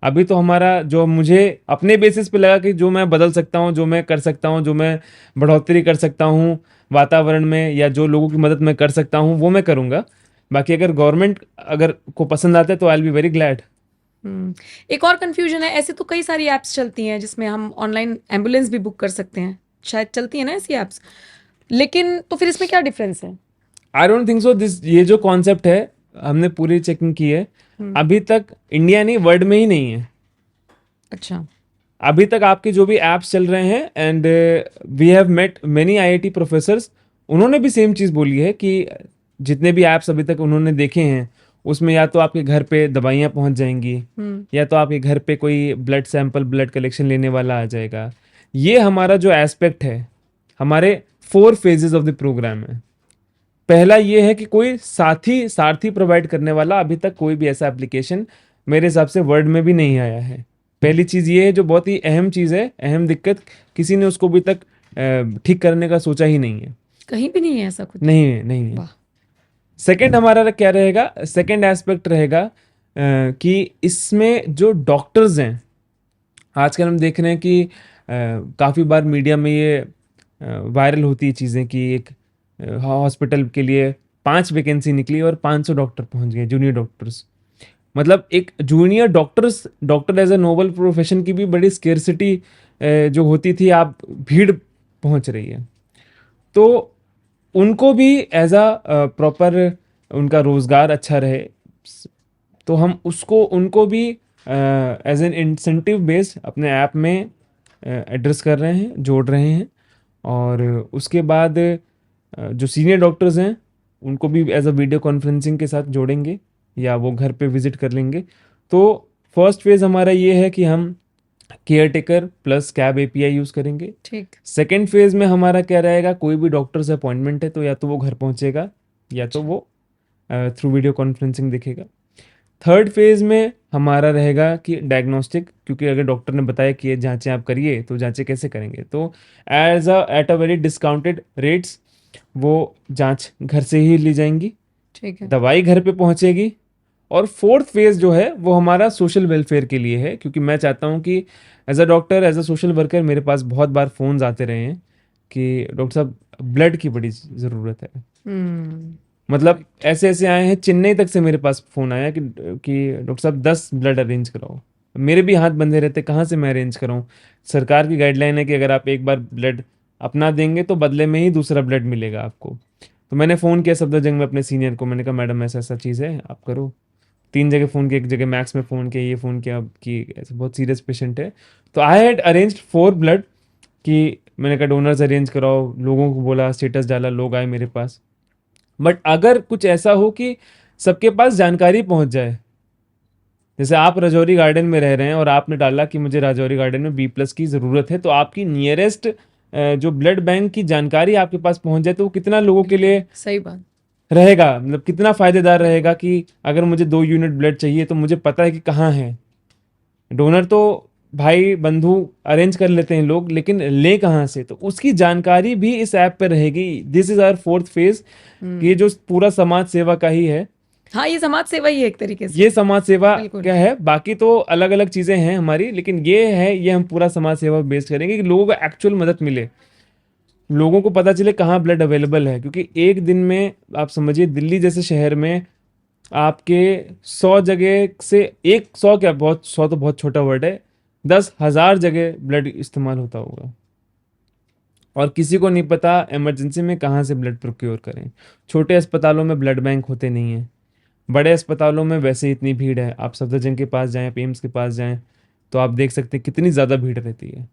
Speaker 1: अभी तो हमारा जो मुझे अपने बेसिस पे लगा कि जो मैं बदल सकता हूँ, जो मैं कर सकता हूँ, जो मैं बढ़ोतरी कर सकता हूँ वातावरण में, या जो लोगों की मदद मैं कर सकता हूँ वो मैं करूँगा। बाकी अगर गवर्नमेंट अगर को पसंद आता है तो I will be very glad.
Speaker 2: Hmm. एक और कंफ्यूजन है, ऐसे तो कई सारी एप्स चलती हैं जिसमें हम ऑनलाइन एम्बुलेंस भी बुक कर सकते हैं, शायद चलती है ना ऐसी एप्स, लेकिन तो फिर इसमें क्या डिफरेंस है?
Speaker 1: I don't think so. This ये जो कॉन्सेप्ट है, हमने पूरी चेकिंग की है,
Speaker 2: हम्म।
Speaker 1: अभी तक इंडिया नहीं, वर्ल्ड में ही नहीं है।
Speaker 2: अच्छा।
Speaker 1: अभी तक आपके जो भी ऐप्स चल रहे हैं, and we have met many IIT professors, उन्होंने भी सेम चीज़ बोली है कि जितने भी ऐप्स अभी तक उन्होंने देखे हैं उसमें या तो आपके घर पे दवाइयाँ पहुंच जाएंगी,
Speaker 2: हम्म।
Speaker 1: या तो आपके घर पे कोई ब्लड सैंपल, ब्लड कलेक्शन लेने वाला आ जाएगा। ये हमारा जो एस्पेक्ट है, हमारे 4 फेजेस ऑफ द प्रोग्राम है। पहला ये है कि कोई सारथी प्रोवाइड करने वाला अभी तक कोई भी ऐसा एप्लीकेशन मेरे हिसाब से वर्ल्ड में भी नहीं आया है। पहली चीज़ ये है, जो बहुत ही अहम चीज़ है, अहम दिक्कत, किसी ने उसको अभी तक ठीक करने का सोचा ही नहीं है।
Speaker 2: कहीं भी नहीं है ऐसा कुछ?
Speaker 1: नहीं है, नहीं है।
Speaker 2: वाह।
Speaker 1: सेकंड हमारा क्या रहेगा, सेकंड एस्पेक्ट रहेगा कि इसमें जो डॉक्टर्स हैं, आजकल हम देख रहे हैं कि काफ़ी बार मीडिया में ये वायरल होती है चीज़ें कि एक हॉस्पिटल के लिए 5 वैकेंसी निकली और 500 डॉक्टर पहुंच गए, जूनियर डॉक्टर्स। मतलब एक junior doctors, doctor as a noble profession की भी बड़ी स्केर्सिटी जो होती थी, आप भीड़ पहुंच रही है। तो उनको भी एज अ प्रॉपर उनका रोजगार अच्छा रहे, तो हम उसको उनको भी एज एन इंसेंटिव बेस्ड अपने ऐप में एड्रेस कर रहे हैं, जोड़ रहे हैं। और उसके बाद जो सीनियर डॉक्टर्स हैं उनको भी एज अ वीडियो कॉन्फ्रेंसिंग के साथ जोड़ेंगे, या वो घर पे विजिट कर लेंगे। तो फर्स्ट फेज़ हमारा ये है कि हम care taker plus cab API use करेंगे।
Speaker 2: ठीक।
Speaker 1: सेकेंड फेज में हमारा क्या रहेगा, कोई भी डॉक्टर से अपॉइंटमेंट है तो या तो वो घर पहुंचेगा या तो
Speaker 2: अच्छा।
Speaker 1: वो थ्रू वीडियो कॉन्फ्रेंसिंग दिखेगा। थर्ड फेज में हमारा रहेगा कि डायग्नोस्टिक, क्योंकि अगर डॉक्टर ने बताया कि ये जांचें आप करिए तो जांचें कैसे करेंगे, तो at a very discounted rates वो जांच घर से ही ली जाएंगी,
Speaker 2: ठीक है।
Speaker 1: दवाई घर पे पहुंचेगी। और फोर्थ फेज जो है वो हमारा सोशल वेलफेयर के लिए है, क्योंकि मैं चाहता हूं कि as a doctor, as a social worker, मेरे पास बहुत बार फोन्स आते रहे हैं कि डॉक्टर साहब ब्लड की बड़ी ज़रूरत है।
Speaker 2: हम्म।
Speaker 1: मतलब ऐसे ऐसे आए हैं, चेन्नई तक से मेरे पास फ़ोन आया कि डॉक्टर साहब 10 ब्लड अरेंज कराओ। मेरे भी हाथ बंधे रहते, कहाँ से मैं अरेंज कराऊँ। सरकार की गाइडलाइन है कि अगर आप एक बार ब्लड अपना देंगे तो बदले में ही दूसरा ब्लड मिलेगा आपको। तो मैंने फ़ोन किया सफदरजंग में अपने सीनियर को, मैंने कहा मैडम ऐसा ऐसा चीज़ है, आप करो। 3 जगह फ़ोन किया, एक जगह मैक्स में फ़ोन किया, ये फ़ोन किया कि ऐसा बहुत सीरियस पेशेंट है। तो आई हैड अरेंज्ड 4 ब्लड, कि मैंने कहा डोनर्स अरेंज कराओ, लोगों को बोला, स्टेटस डाला, लोग आए मेरे पास। बट अगर कुछ ऐसा हो कि सबके पास जानकारी पहुंच जाए, जैसे आप राजौरी गार्डन में रह रहे हैं और आपने डाला कि मुझे राजौरी गार्डन में B+ की ज़रूरत है, तो आपकी नियरेस्ट जो ब्लड बैंक की जानकारी आपके पास पहुंच जाए तो वो कितना लोगों के लिए
Speaker 2: सही बात।
Speaker 1: रहेगा, मतलब कितना फ़ायदेदार रहेगा कि अगर मुझे 2 यूनिट ब्लड चाहिए तो मुझे पता है कि कहाँ है। डोनर तो भाई बंधु अरेंज कर लेते हैं लोग, लेकिन ले कहाँ से, तो उसकी जानकारी भी इस ऐप पे रहेगी। This is our fourth phase. ये जो पूरा समाज सेवा का ही है,
Speaker 2: हाँ, ये समाज सेवा ही है एक तरीके से।
Speaker 1: ये समाज सेवा
Speaker 2: बिल्कुल।
Speaker 1: क्या है, बाकी तो अलग अलग चीजें हैं हमारी, लेकिन ये है, ये हम पूरा समाज सेवा बेस्ड करेंगे कि लोगों को एक्चुअल मदद मिले, लोगों को पता चले कहाँ ब्लड अवेलेबल है। क्योंकि एक दिन में आप समझिए दिल्ली जैसे शहर में आपके 100 जगह से, एक 100 क्या, बहुत 100 तो बहुत छोटा वर्ड है, 10,000 जगह ब्लड इस्तेमाल होता होगा और किसी को नहीं पता इमरजेंसी में कहाँ से ब्लड प्रोक्योर करें। छोटे अस्पतालों में ब्लड बैंक होते नहीं हैं, बड़े अस्पतालों में वैसे ही इतनी भीड़ है। आप सफदरजंग के पास जाएं, आप एम्स के पास जाएं, तो आप देख सकते हैं कितनी ज़्यादा भीड़ रहती है।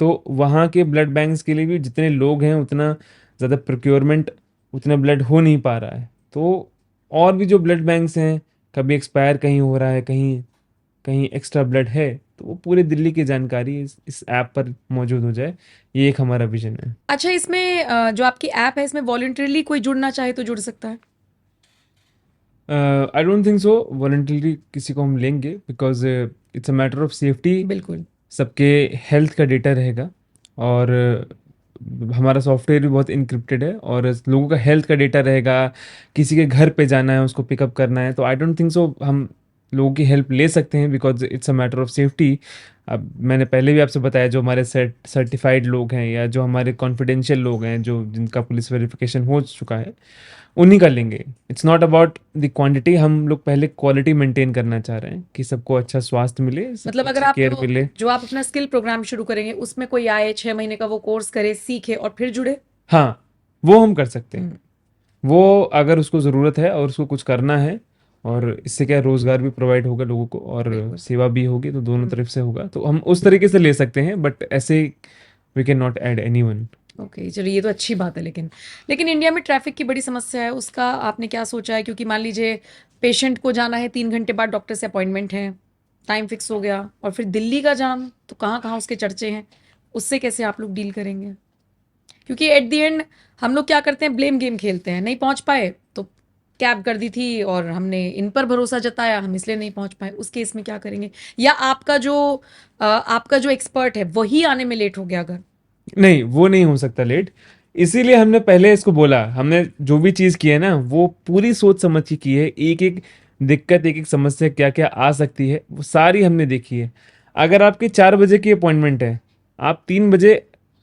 Speaker 1: तो वहाँ के ब्लड बैंक्स के लिए भी जितने लोग हैं उतना ज़्यादा प्रोक्योरमेंट, उतना ब्लड हो नहीं पा रहा है। तो और भी जो ब्लड बैंक्स हैं, कभी एक्सपायर कहीं हो रहा है, कहीं कहीं एक्स्ट्रा ब्लड है, तो वो पूरे दिल्ली की जानकारी इस ऐप पर मौजूद हो जाए, ये एक हमारा विजन है।
Speaker 2: अच्छा, इसमें जो आपकी ऐप है इसमें वॉलंटरीली कोई जुड़ना चाहे तो जुड़ सकता है?
Speaker 1: I don't think so voluntary किसी को हम लेंगे, because it's a matter of safety.
Speaker 2: बिल्कुल।
Speaker 1: सबके हेल्थ का डेटा रहेगा और हमारा सॉफ्टवेयर भी बहुत इनक्रिप्टेड है और लोगों का हेल्थ का डेटा रहेगा। किसी के घर पे जाना है, उसको पिकअप करना है, तो आई डोंट थिंक सो हम लोगों की हेल्प ले सकते हैं, because it's a matter of safety. अब मैंने पहले भी आपसे बताया, जो हमारे सर्टिफाइड लोग हैं या जो हमारे कॉन्फिडेंशियल लोग हैं, जो जिनका पुलिस वेरिफिकेशन हो चुका है, उन्हीं का लेंगे। It's not about the quantity, हम लोग पहले क्वालिटी मेंटेन करना चाह रहे हैं कि सबको अच्छा स्वास्थ्य मिले, सबको
Speaker 2: मतलब अगर
Speaker 1: अच्छी
Speaker 2: आप
Speaker 1: केयर मिले।
Speaker 2: जो आप अपना स्किल प्रोग्राम शुरू करेंगे उसमें कोई आए 6 महीने का वो कोर्स करे, सीखे और फिर जुड़े?
Speaker 1: हाँ, वो हम कर सकते हैं।
Speaker 2: हम्म।
Speaker 1: वो अगर उसको ज़रूरत है और उसको कुछ करना है, और इससे क्या रोज़गार भी प्रोवाइड होगा लोगों को और
Speaker 2: बिल्कुल।
Speaker 1: सेवा भी होगी, तो दोनों
Speaker 2: हम्म।
Speaker 1: तरफ से होगा, तो हम उस तरीके से ले सकते हैं। बट ऐसे we can not add anyone.
Speaker 2: Okay, चलिए ये तो अच्छी बात है। लेकिन लेकिन इंडिया में ट्रैफिक की बड़ी समस्या है, उसका आपने क्या सोचा है? क्योंकि मान लीजिए पेशेंट को जाना है, 3 घंटे बाद डॉक्टर से अपॉइंटमेंट है, टाइम फिक्स हो गया, और फिर दिल्ली का जाम, तो कहाँ कहाँ उसके चर्चे हैं, उससे कैसे आप लोग डील करेंगे? क्योंकि एट द एंड हम लोग क्या करते हैं, ब्लेम गेम खेलते हैं। नहीं पहुंच पाए तो कैब कर दी थी और हमने इन पर भरोसा जताया, हम इसलिए नहीं पहुंच पाए। उस केस में क्या करेंगे? या आपका जो एक्सपर्ट है वही आने में लेट हो गया अगर?
Speaker 1: नहीं, वो नहीं हो सकता लेट। इसीलिए हमने पहले इसको बोला, हमने जो भी चीज़ की है ना वो पूरी सोच समझ के की है। एक एक दिक्कत, एक एक समस्या क्या क्या आ सकती है, वो सारी हमने देखी है। अगर आपकी 4 बजे की अपॉइंटमेंट है, आप 3 बजे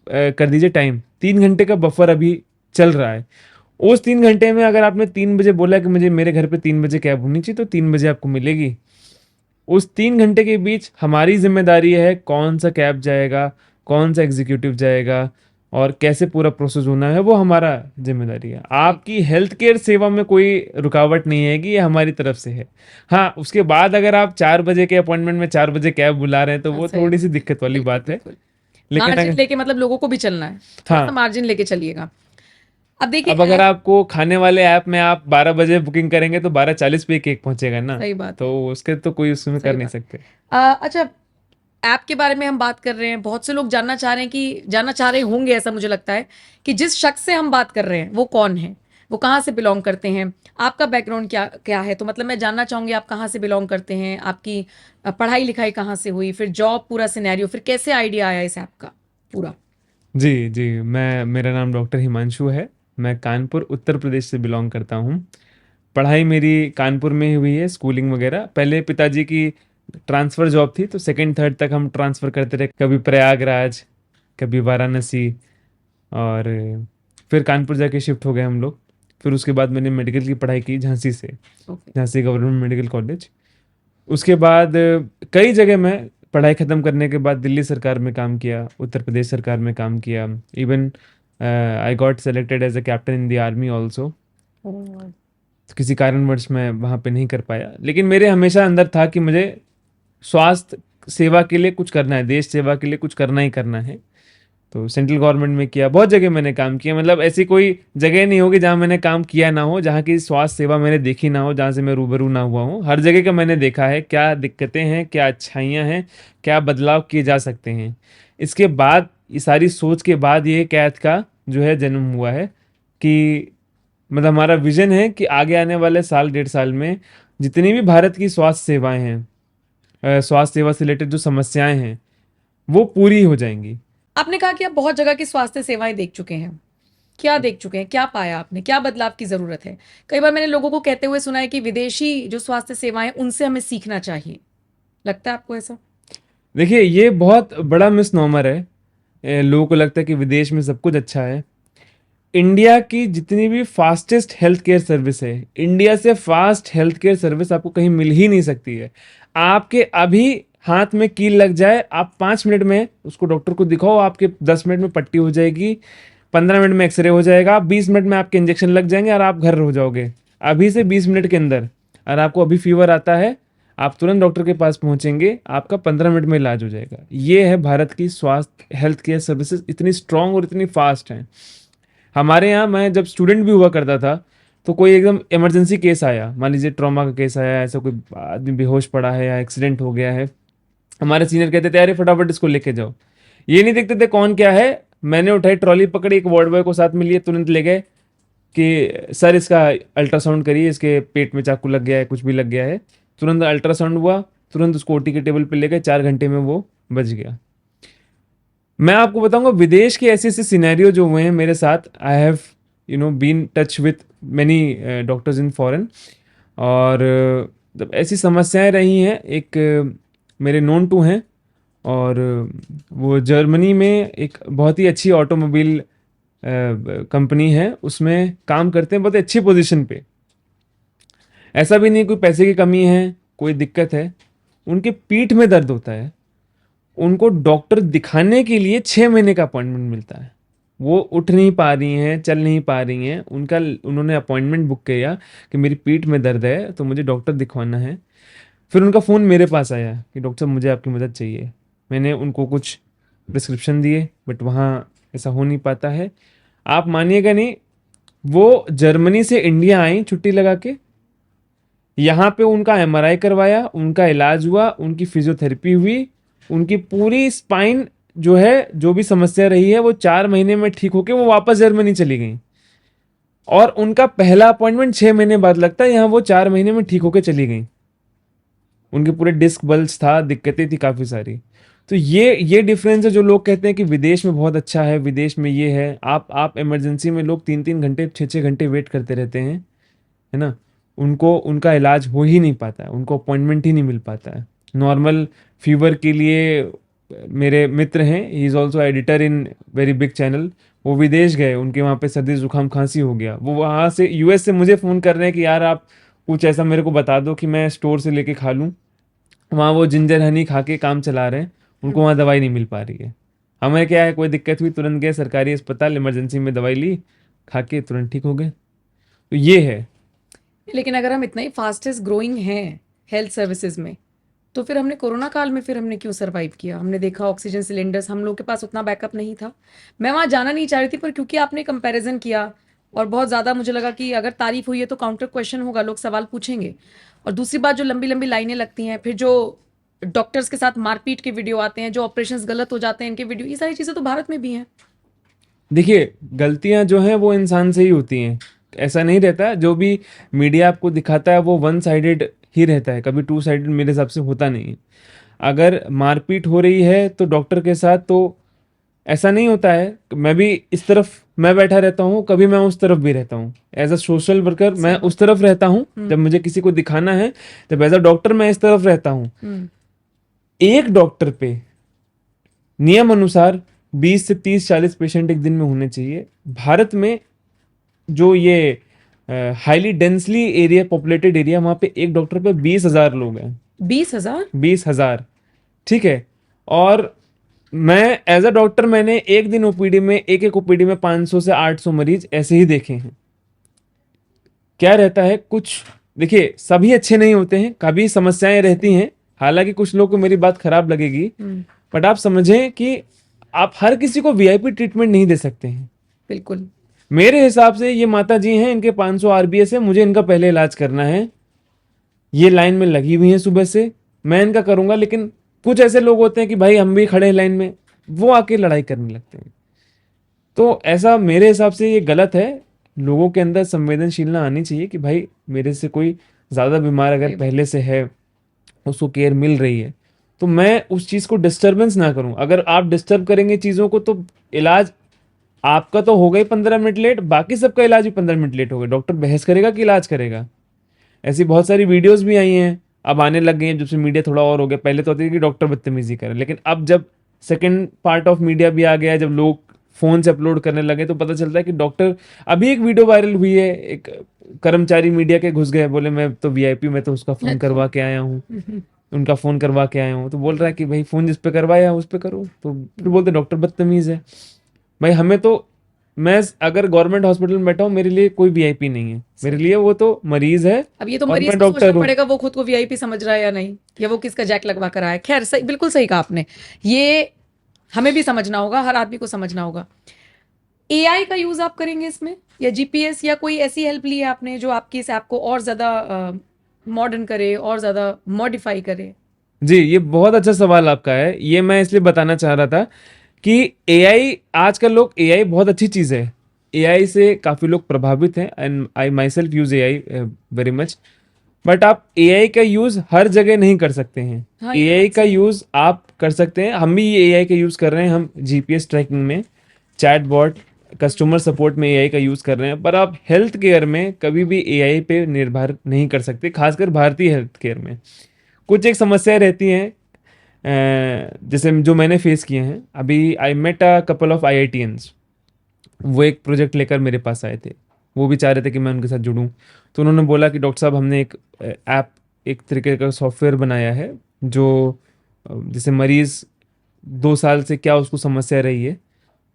Speaker 1: कर दीजिए टाइम, 3 घंटे का बफर अभी चल रहा है। उस 3 घंटे में अगर आपने 3 बजे बोला कि मुझे मेरे घर पे 3 बजे कैब होनी चाहिए, तो 3 बजे आपको मिलेगी। उस 3 घंटे के बीच हमारी जिम्मेदारी है कौन सा कैब जाएगा, कौन सा एग्जीक्यूटिव जाएगा और कैसे पूरा प्रोसेस होना है, वो हमारा जिम्मेदारी है। आपकी हेल्थ केयर सेवा में कोई रुकावट नहीं है कि ये हमारी तरफ से है। हाँ, उसके बाद अगर आप 4 बजे के अपॉइंटमेंट में 4 बजे कैब बुला रहे हैं तो
Speaker 2: हाँ,
Speaker 1: वो
Speaker 2: सही
Speaker 1: थोड़ी
Speaker 2: बात।
Speaker 1: सी दिक्कत वाली
Speaker 2: बिल्कुल
Speaker 1: बात है।
Speaker 2: बिल्कुल।
Speaker 1: लेकिन
Speaker 2: मार्जिन
Speaker 1: अगर
Speaker 2: लेके, मतलब लोगों को भी चलना है, थोड़ा सा
Speaker 1: हाँ,
Speaker 2: मार्जिन लेके चलिएगा। अब देखिए
Speaker 1: अब अगर आपको खाने वाले ऐप में आप 12 बजे बुकिंग करेंगे तो 12:40 पे केक पहुंचेगा ना,
Speaker 2: सही बात
Speaker 1: तो
Speaker 2: है।
Speaker 1: उसके तो कोई उसमें
Speaker 2: सही
Speaker 1: कर नहीं
Speaker 2: बात।
Speaker 1: सकते।
Speaker 2: अच्छा, ऐप के बारे में हम बात कर रहे हैं, बहुत से लोग जानना चाह रहे होंगे, ऐसा मुझे लगता है कि जिस शख्स से हम बात कर रहे हैं वो कौन है, वो कहाँ से बिलोंग करते हैं, आपका बैकग्राउंड क्या क्या है। तो मतलब मैं जानना चाहूंगी आप कहाँ से बिलोंग करते हैं, आपकी पढ़ाई लिखाई कहाँ से हुई, फिर जॉब, पूरा सिनेरियो, फिर कैसे आइडिया आया इस ऐप का पूरा।
Speaker 1: जी, जी। मेरा नाम डॉक्टर हिमांशु है। मैं कानपुर, उत्तर प्रदेश से बिलॉन्ग करता हूँ। पढ़ाई मेरी कानपुर में ही हुई है, स्कूलिंग वगैरह। पहले पिताजी की ट्रांसफ़र जॉब थी, तो सेकंड, थर्ड तक हम ट्रांसफ़र करते रहे। कभी प्रयागराज, कभी वाराणसी और फिर कानपुर जाके शिफ्ट हो गए हम लोग। फिर उसके बाद मैंने मेडिकल की पढ़ाई की झांसी से,
Speaker 2: okay.
Speaker 1: Jhansi government medical college. उसके बाद कई जगह मैं पढ़ाई ख़त्म करने के बाद दिल्ली सरकार में काम किया, उत्तर प्रदेश सरकार में काम किया। Even I got selected as a captain in the army also.
Speaker 2: Oh,
Speaker 1: तो किसी कारणवश मैं वहाँ पे नहीं कर पाया, लेकिन मेरे हमेशा अंदर था कि मुझे स्वास्थ्य सेवा के लिए कुछ करना है, देश सेवा के लिए कुछ करना ही करना है। तो सेंट्रल गवर्नमेंट में किया, बहुत जगह मैंने काम किया। मतलब ऐसी कोई जगह नहीं होगी जहाँ मैंने काम किया ना हो, जहाँ की स्वास्थ्य सेवा मैंने देखी ना हो, जहाँ से मैं रूबरू ना हुआ हूँ। हर जगह का मैंने देखा है, क्या दिक्कतें हैं, क्या अच्छाइयाँ हैं, क्या बदलाव किए जा सकते हैं। इसके बाद, ये सारी सोच के बाद ये कैद का जो है जन्म हुआ है कि मतलब हमारा विजन है कि आगे आने वाले साल, 1.5 साल में जितनी भी भारत की स्वास्थ्य सेवाएं हैं, स्वास्थ्य सेवा से रिलेटेड जो समस्याएं हैं, वो पूरी हो जाएंगी।
Speaker 2: आपने कहा कि आप बहुत जगह की स्वास्थ्य सेवाएं देख चुके हैं, क्या देख चुके हैं, क्या पाया आपने, क्या बदलाव की जरूरत है। कई बार मैंने लोगों को कहते हुए सुना है कि विदेशी जो स्वास्थ्य सेवाएं उनसे हमें सीखना चाहिए, लगता है आपको ऐसा?
Speaker 1: देखिए, ये बहुत बड़ा मिसनॉमर है। लोगों को लगता है कि विदेश में सब कुछ अच्छा है। इंडिया की जितनी भी फास्टेस्ट हेल्थ केयर सर्विस है, इंडिया से फास्ट हेल्थ केयर सर्विस आपको कहीं मिल ही नहीं सकती है। आपके अभी हाथ में कील लग जाए, आप 5 मिनट में उसको डॉक्टर को दिखाओ, आपके 10 मिनट में पट्टी हो जाएगी, 15 मिनट में एक्सरे हो जाएगा, 20 मिनट में आपके इंजेक्शन लग जाएंगे और आप घर हो जाओगे अभी से 20 मिनट के अंदर। और आपको अभी फीवर आता है, आप तुरंत डॉक्टर के पास पहुंचेंगे, आपका 15 मिनट में इलाज हो जाएगा। ये है भारत की स्वास्थ्य हेल्थ केयर सर्विसेज, इतनी स्ट्रांग और इतनी फास्ट हैं। हमारे यहाँ, मैं जब स्टूडेंट भी हुआ करता था, तो कोई एकदम इमरजेंसी केस आया, मान लीजिए ट्रॉमा का केस आया, ऐसा कोई आदमी बेहोश पड़ा है या एक्सीडेंट हो गया है, हमारे सीनियर कहते थे अरे फटाफट इसको लेके जाओ। ये नहीं देखते थे कौन क्या है। मैंने उठाई ट्रॉली, पकड़ी, एक वार्ड बॉय को साथ में लिए, तुरंत ले गए कि सर इसका अल्ट्रासाउंड करिए, इसके पेट में चाकू लग गया है, कुछ भी लग गया है। तुरंत अल्ट्रासाउंड हुआ, तुरंत उसको ओटी के टेबल पे ले गए, 4 घंटे में वो बच गया। मैं आपको बताऊंगा, विदेश के ऐसे ऐसे सिनेरियो जो हुए हैं मेरे साथ। I have been touch with many doctors in foreign. और जब ऐसी समस्याएं रही हैं, एक मेरे नोन टू हैं, और वो जर्मनी में एक बहुत ही अच्छी ऑटोमोबाइल कंपनी है, उसमें काम करते हैं, बहुत अच्छी पोजीशन पे। ऐसा भी नहीं कोई पैसे की कमी है, कोई दिक्कत है। उनके पीठ में दर्द होता है, उनको डॉक्टर दिखाने के लिए 6 महीने का अपॉइंटमेंट मिलता है। वो उठ नहीं पा रही हैं, चल नहीं पा रही हैं, उन्होंने अपॉइंटमेंट बुक किया कि मेरी पीठ में दर्द है तो मुझे डॉक्टर दिखवाना है। फिर उनका फ़ोन मेरे पास आया कि डॉक्टर साहब मुझे आपकी मदद चाहिए। मैंने उनको कुछ प्रिस्क्रिप्शन दिए, बट वहाँ ऐसा हो नहीं पाता है। आप मानिएगा नहीं, वो जर्मनी से इंडिया आई छुट्टी लगा के, यहाँ पे उनका एमआरआई करवाया, उनका इलाज हुआ, उनकी फिजियोथेरेपी हुई, उनकी पूरी स्पाइन जो है, जो भी समस्या रही है, वो 4 महीने में ठीक होके वो वापस जर्मनी चली गई। और उनका पहला अपॉइंटमेंट 6 महीने बाद लगता है, यहाँ वो 4 महीने में ठीक होके चली गई। उनके पूरे डिस्क बल्ज था, दिक्कतें थी काफ़ी सारी। तो ये डिफरेंस है। जो लोग कहते हैं कि विदेश में बहुत अच्छा है, विदेश में ये है, आप इमरजेंसी में लोग 3-3 घंटे, 6-6 घंटे वेट करते रहते हैं, है ना। उनको उनका इलाज हो ही नहीं पाता है, उनको अपॉइंटमेंट ही नहीं मिल पाता है। नॉर्मल फीवर के लिए मेरे मित्र हैं, he is also editor in very big channel, वो विदेश गए, उनके वहाँ पे सर्दी जुकाम खांसी हो गया, वो वहाँ से यूएस से मुझे फ़ोन कर रहे हैं कि यार आप कुछ ऐसा मेरे को बता दो कि मैं स्टोर से लेके खा लूँ। वहाँ वो जिंजर हनी खा के काम चला रहे हैं, उनको वहाँ दवाई नहीं मिल पा रही है। हमें क्या है, कोई दिक्कत हुई तुरंत गए सरकारी अस्पताल, इमरजेंसी में दवाई ली, खा के तुरंत ठीक हो गए। तो ये है।
Speaker 2: लेकिन अगर हम इतना ही फास्टेस्ट ग्रोइंग हैं हेल्थ सर्विसेज में, तो फिर हमने कोरोना काल में फिर हमने क्यों सरवाइव किया? हमने देखा ऑक्सीजन सिलेंडर्स, हम लोग के पास उतना बैकअप नहीं था। मैं वहाँ जाना नहीं चाह रही थी, पर क्योंकि आपने कंपैरिजन किया और बहुत ज़्यादा मुझे लगा कि अगर तारीफ हुई है तो काउंटर क्वेश्चन होगा, लोग सवाल पूछेंगे। और दूसरी बात, जो लंबी लंबी लाइनें लगती हैं, फिर जो डॉक्टर्स के साथ मारपीट के वीडियो आते हैं, जो ऑपरेशंस गलत हो जाते हैं इनके वीडियो, ये सारी चीजें तो भारत में भी हैं।
Speaker 1: देखिए, गलतियां जो हैं वो इंसान से ही होती हैं, ऐसा नहीं रहता। जो भी मीडिया आपको दिखाता है वो वन साइडेड ही रहता है, कभी टू साइडेड मेरे हिसाब से होता नहीं है। अगर मारपीट हो रही है तो डॉक्टर के साथ, तो ऐसा नहीं होता है। मैं भी इस तरफ मैं बैठा रहता हूँ, कभी मैं उस तरफ भी रहता हूँ। एज अ सोशल वर्कर मैं उस तरफ रहता हूँ जब मुझे किसी को दिखाना है, तब एज अ डॉक्टर मैं इस तरफ रहता हूँ। एक डॉक्टर पे नियम अनुसार 20 से 30 40 पेशेंट एक दिन में होने चाहिए। भारत में जो ये highly densely area, populated area, वहां पे एक डॉक्टर पे 20,000 लोग हैं।
Speaker 2: 20,000?
Speaker 1: 20,000, ठीक है। और मैं एज अ डॉक्टर मैंने एक दिन ओपीडी में, एक ओपीडी में 500 से 800 मरीज ऐसे ही देखे हैं। क्या रहता है, कुछ देखिए सभी अच्छे नहीं होते हैं, कभी समस्याएं रहती हैं। हालांकि कुछ लोग को मेरी बात खराब लगेगी, बट आप समझें कि आप हर किसी को वीआईपी ट्रीटमेंट नहीं दे सकते हैं।
Speaker 2: बिल्कुल।
Speaker 1: मेरे हिसाब से ये माता जी हैं, इनके 500 आरबीएस है, मुझे इनका पहले इलाज करना है, ये लाइन में लगी हुई है सुबह से, मैं इनका करूंगा। लेकिन कुछ ऐसे लोग होते हैं कि भाई हम भी खड़े हैं लाइन में, वो आके लड़ाई करने लगते हैं। तो ऐसा मेरे हिसाब से ये गलत है। लोगों के अंदर संवेदनशीलता आनी चाहिए कि भाई मेरे से कोई ज्यादा बीमार अगर पहले से है, उसको केयर मिल रही है, तो मैं उस चीज को डिस्टरबेंस ना करूं। अगर आप डिस्टर्ब करेंगे चीजों को, तो इलाज आपका तो हो गई 15 मिनट लेट, बाकी सबका इलाज भी 15 मिनट लेट हो गया। डॉक्टर बहस करेगा कि इलाज करेगा। ऐसी बहुत सारी वीडियोस भी आई हैं, अब आने लग गई हैं, जब से मीडिया थोड़ा और हो गया। पहले तो होती थी कि डॉक्टर बदतमीजी करे, लेकिन अब जब सेकंड पार्ट ऑफ मीडिया भी आ गया, जब लोग फोन से अपलोड करने लगे, तो पता चलता है कि डॉक्टर, अभी एक वीडियो वायरल हुई है, एक कर्मचारी मीडिया के घुस गए, बोले मैं तो वीआईपी, मैं तो उसका फोन करवा के आया हूँ, उनका फोन करवा के आया हूँ। तो बोल रहा है कि भाई फोन जिस पे करवाया उस पे करो, तो फिर बोलते डॉक्टर बदतमीज है। भाई हमें तो, मैं अगर गवर्नमेंट हॉस्पिटल में बैठा हूँ, मेरे लिए कोई वीआईपी नहीं है, मेरे लिए वो तो मरीज है।
Speaker 2: अब ये तो
Speaker 1: और
Speaker 2: मरीज
Speaker 1: मैं
Speaker 2: को सोचना
Speaker 1: डॉक्टर हूँ।
Speaker 2: पड़ेगा वो खुद को वीआईपी समझ रहा है या नहीं, या वो किसका जैक लगवा कर आया है। खैर, सही, बिल्कुल सही कहा आपने। ये हमें भी समझना होगा, हर आदमी को समझना होगा। एआई का यूज आप करेंगे इसमें, या जीपीएस, या कोई ऐसी हेल्प ली है आपने जो आपकी इस ऐप को और ज्यादा मॉडर्न करे, और ज्यादा मॉडिफाई करे?
Speaker 1: जी, ये बहुत अच्छा सवाल आपका है। ये मैं इसलिए बताना चाह रहा था कि एआई, आजकल लोग, एआई बहुत अच्छी चीज़ है, एआई से काफ़ी लोग प्रभावित हैं, and I my self use AI very much. But आप एआई का यूज़ हर जगह नहीं कर सकते हैं।
Speaker 2: हाँ, ये
Speaker 1: एआई
Speaker 2: बात
Speaker 1: का
Speaker 2: सही है।
Speaker 1: यूज़ आप कर सकते हैं, हम भी ये एआई का यूज़ कर रहे हैं। हम जीपीएस ट्रैकिंग में, चैट बॉट, कस्टमर सपोर्ट में एआई का यूज़ कर रहे हैं। पर आप हेल्थ केयर में कभी भी एआई पे निर्भर नहीं कर सकते, खासकर भारतीय हेल्थ केयर में। कुछ एक समस्या रहती हैं, जैसे जो मैंने फेस किए हैं। अभी I met a couple of IITians, वो एक प्रोजेक्ट लेकर मेरे पास आए थे। वो भी चाह रहे थे कि मैं उनके साथ जुड़ूं। तो उन्होंने बोला कि डॉक्टर साहब, हमने एक ऐप, एक तरीके का सॉफ्टवेयर बनाया है, जो जैसे मरीज़ 2 साल से क्या उसको समस्या रही है,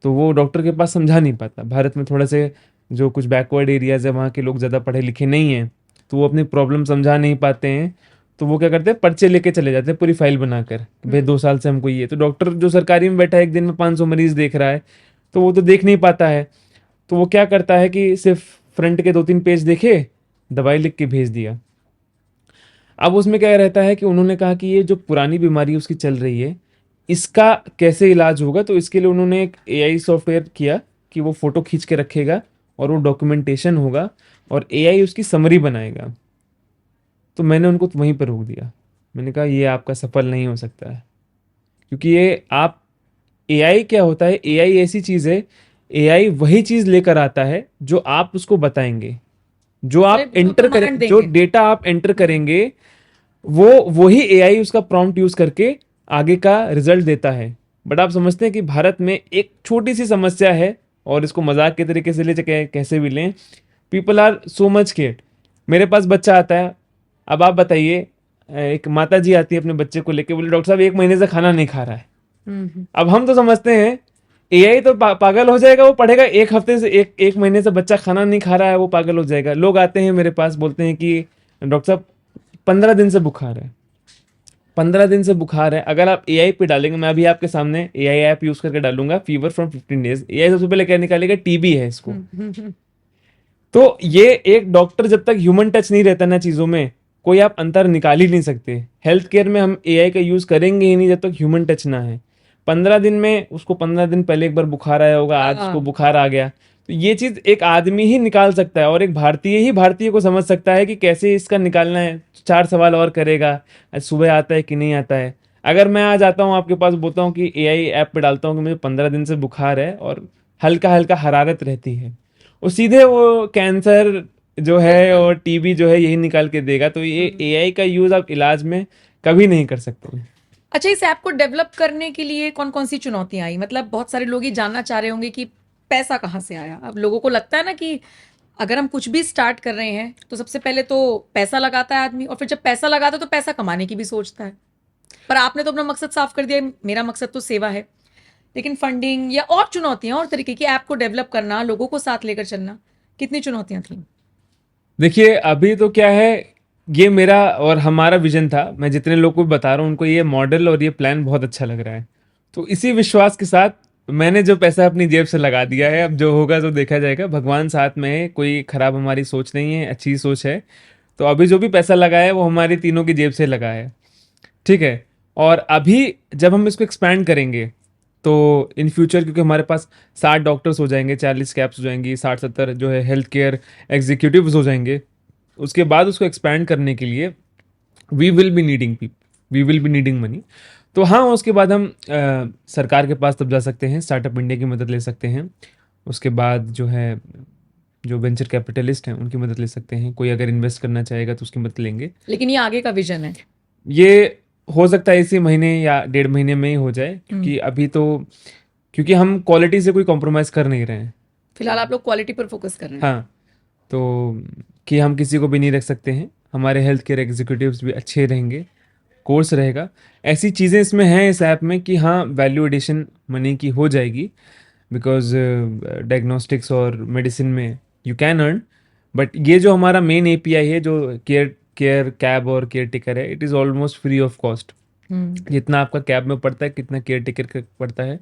Speaker 1: तो वो डॉक्टर के पास समझा नहीं पाता। भारत में थोड़ा से जो कुछ बैकवर्ड एरियाज़ है, वहाँ के लोग ज़्यादा पढ़े लिखे नहीं हैं, तो वो अपनी प्रॉब्लम समझा नहीं पाते हैं। तो वो क्या करते हैं, पर्चे लेके चले जाते हैं पूरी फाइल बनाकर कि भाई 2 साल से हमको ये। तो डॉक्टर जो सरकारी में बैठा है, एक दिन में 500 मरीज देख रहा है, तो वो तो देख नहीं पाता है। तो वो क्या करता है कि सिर्फ फ्रंट के 2-3 पेज देखे, दवाई लिख के भेज दिया। अब उसमें क्या रहता है कि उन्होंने कहा कि ये जो पुरानी बीमारी उसकी चल रही है, इसका कैसे इलाज होगा। तो इसके लिए उन्होंने एक एआई सॉफ्टवेयर किया कि वो फोटो खींच के रखेगा, और वो डॉक्यूमेंटेशन होगा, और एआई उसकी समरी बनाएगा। तो मैंने उनको तो वहीं पर रोक दिया। मैंने कहा ये आपका सफल नहीं हो सकता है, क्योंकि ये आप, एआई क्या होता है, एआई ऐसी चीज़ है, एआई वही चीज़ लेकर आता है जो आप उसको बताएंगे, जो आप एंटर करें,
Speaker 2: कमांड
Speaker 1: जो
Speaker 2: देंगे।
Speaker 1: डेटा आप एंटर करेंगे, वो वही एआई उसका प्रॉम्प्ट यूज करके आगे का रिजल्ट देता है। बट आप समझते हैं कि भारत में एक छोटी सी समस्या है, और इसको मजाक के तरीके से ले, चाहे कैसे भी लें, people are so much cared. मेरे पास बच्चा आता है, अब आप बताइए, एक माता जी आती है अपने बच्चे को लेके, बोले डॉक्टर साहब 1 महीने से खाना नहीं खा रहा है। अब हम तो समझते हैं एआई तो पागल हो जाएगा, वो पढ़ेगा 1 हफ्ते से, एक महीने से बच्चा खाना नहीं खा रहा है, वो पागल हो जाएगा। लोग आते हैं मेरे पास, बोलते हैं कि डॉक्टर साहब 15 दिन से बुखार है, 15 दिन से बुखार है। अगर आप एआई पे डालेंगे, मैं अभी आपके सामने एआई ऐप यूज करके डालूंगा, फीवर फ्रॉम 15 डेज, एआई सबसे पहले क्या निकालेगा, टीबी है इसको। तो ये एक डॉक्टर जब तक ह्यूमन टच नहीं रहता ना चीजों में, कोई आप अंतर निकाल ही नहीं सकते। हेल्थ केयर में हम एआई का यूज़ करेंगे ही नहीं जब तक ह्यूमन टच ना है। 15 दिन में उसको 15 दिन पहले एक बार बुखार आया होगा, आज उसको
Speaker 2: हाँ।
Speaker 1: बुखार आ गया, तो ये चीज़ एक आदमी ही निकाल सकता है और एक भारतीय ही भारतीय को समझ सकता है कि कैसे इसका निकालना है। 4 सवाल और करेगा, आज सुबह आता है कि नहीं आता है। अगर मैं आज आता हूँ आपके पास, बोलता हूँ कि एआई ऐप पे डालता हूँ कि मुझे 15 दिन से बुखार है और हल्का हल्का हरारत रहती है, वो सीधे वो कैंसर जो है और टीबी जो है यही निकाल के देगा। तो ये एआई का यूज़ आप इलाज में कभी नहीं कर सकते।
Speaker 2: अच्छा, इस ऐप को डेवलप करने के लिए कौन कौन सी चुनौतियां आई? मतलब बहुत सारे लोग ये जानना चाह रहे होंगे कि पैसा कहाँ से आया। अब लोगों को लगता है ना कि अगर हम कुछ भी स्टार्ट कर रहे हैं तो सबसे पहले तो पैसा लगाता है आदमी, और फिर जब पैसा लगाता है तो पैसा कमाने की भी सोचता है। पर आपने तो अपना मकसद साफ कर दिया, मेरा मकसद तो सेवा है। लेकिन फंडिंग या और चुनौतियां, और तरीके की ऐप को डेवलप करना, लोगों को साथ लेकर चलना, कितनी चुनौतियां थी?
Speaker 1: देखिए अभी तो क्या है, ये मेरा और हमारा विजन था। मैं जितने लोग को भी बता रहा हूँ उनको ये मॉडल और ये प्लान बहुत अच्छा लग रहा है। तो इसी विश्वास के साथ मैंने जो पैसा अपनी जेब से लगा दिया है, अब जो होगा तो देखा जाएगा। भगवान साथ में है, कोई खराब हमारी सोच नहीं है, अच्छी सोच है। तो अभी जो भी पैसा लगा है वो हमारी तीनों की जेब से लगा है, ठीक है। और अभी जब हम इसको एक्सपैंड करेंगे तो इन फ्यूचर, क्योंकि हमारे पास 60 डॉक्टर्स हो जाएंगे, 40 कैप्स हो जाएंगी, 60-70 जो है हेल्थ केयर एग्जीक्यूटिव्स हो जाएंगे, उसके बाद उसको एक्सपैंड करने के लिए we will be needing we will be needing money. तो हाँ, उसके बाद हम सरकार के पास तब जा सकते हैं, स्टार्टअप इंडिया की मदद ले सकते हैं। उसके बाद जो है, जो वेंचर कैपिटलिस्ट हैं उनकी मदद ले सकते हैं। कोई अगर इन्वेस्ट करना चाहेगा तो उसकी मदद लेंगे।
Speaker 2: लेकिन ये आगे का विजन है।
Speaker 1: ये हो सकता है इसी महीने या 1.5 महीने में ही हो जाए, क्योंकि अभी तो, क्योंकि हम क्वालिटी से कोई कॉम्प्रोमाइज़ कर नहीं रहे हैं।
Speaker 2: फिलहाल आप लोग क्वालिटी पर फोकस कर रहे हैं।
Speaker 1: हाँ, तो कि हम किसी को भी नहीं रख सकते हैं, हमारे हेल्थ केयर एग्जीक्यूटिव्स भी अच्छे रहेंगे, कोर्स रहेगा। ऐसी चीज़ें इसमें हैं इस ऐप में कि हाँ, वैल्यू एडिशन मनी की हो जाएगी। बिकॉज डायग्नोस्टिक्स और मेडिसिन में यू कैन अर्न, बट ये जो हमारा मेन एपीआई है, जो केयर केयर कैब और केयर टेकर है, it is almost free of cost. जितना आपका कैब में पड़ता है कितना केयर टेकर का पड़ता है।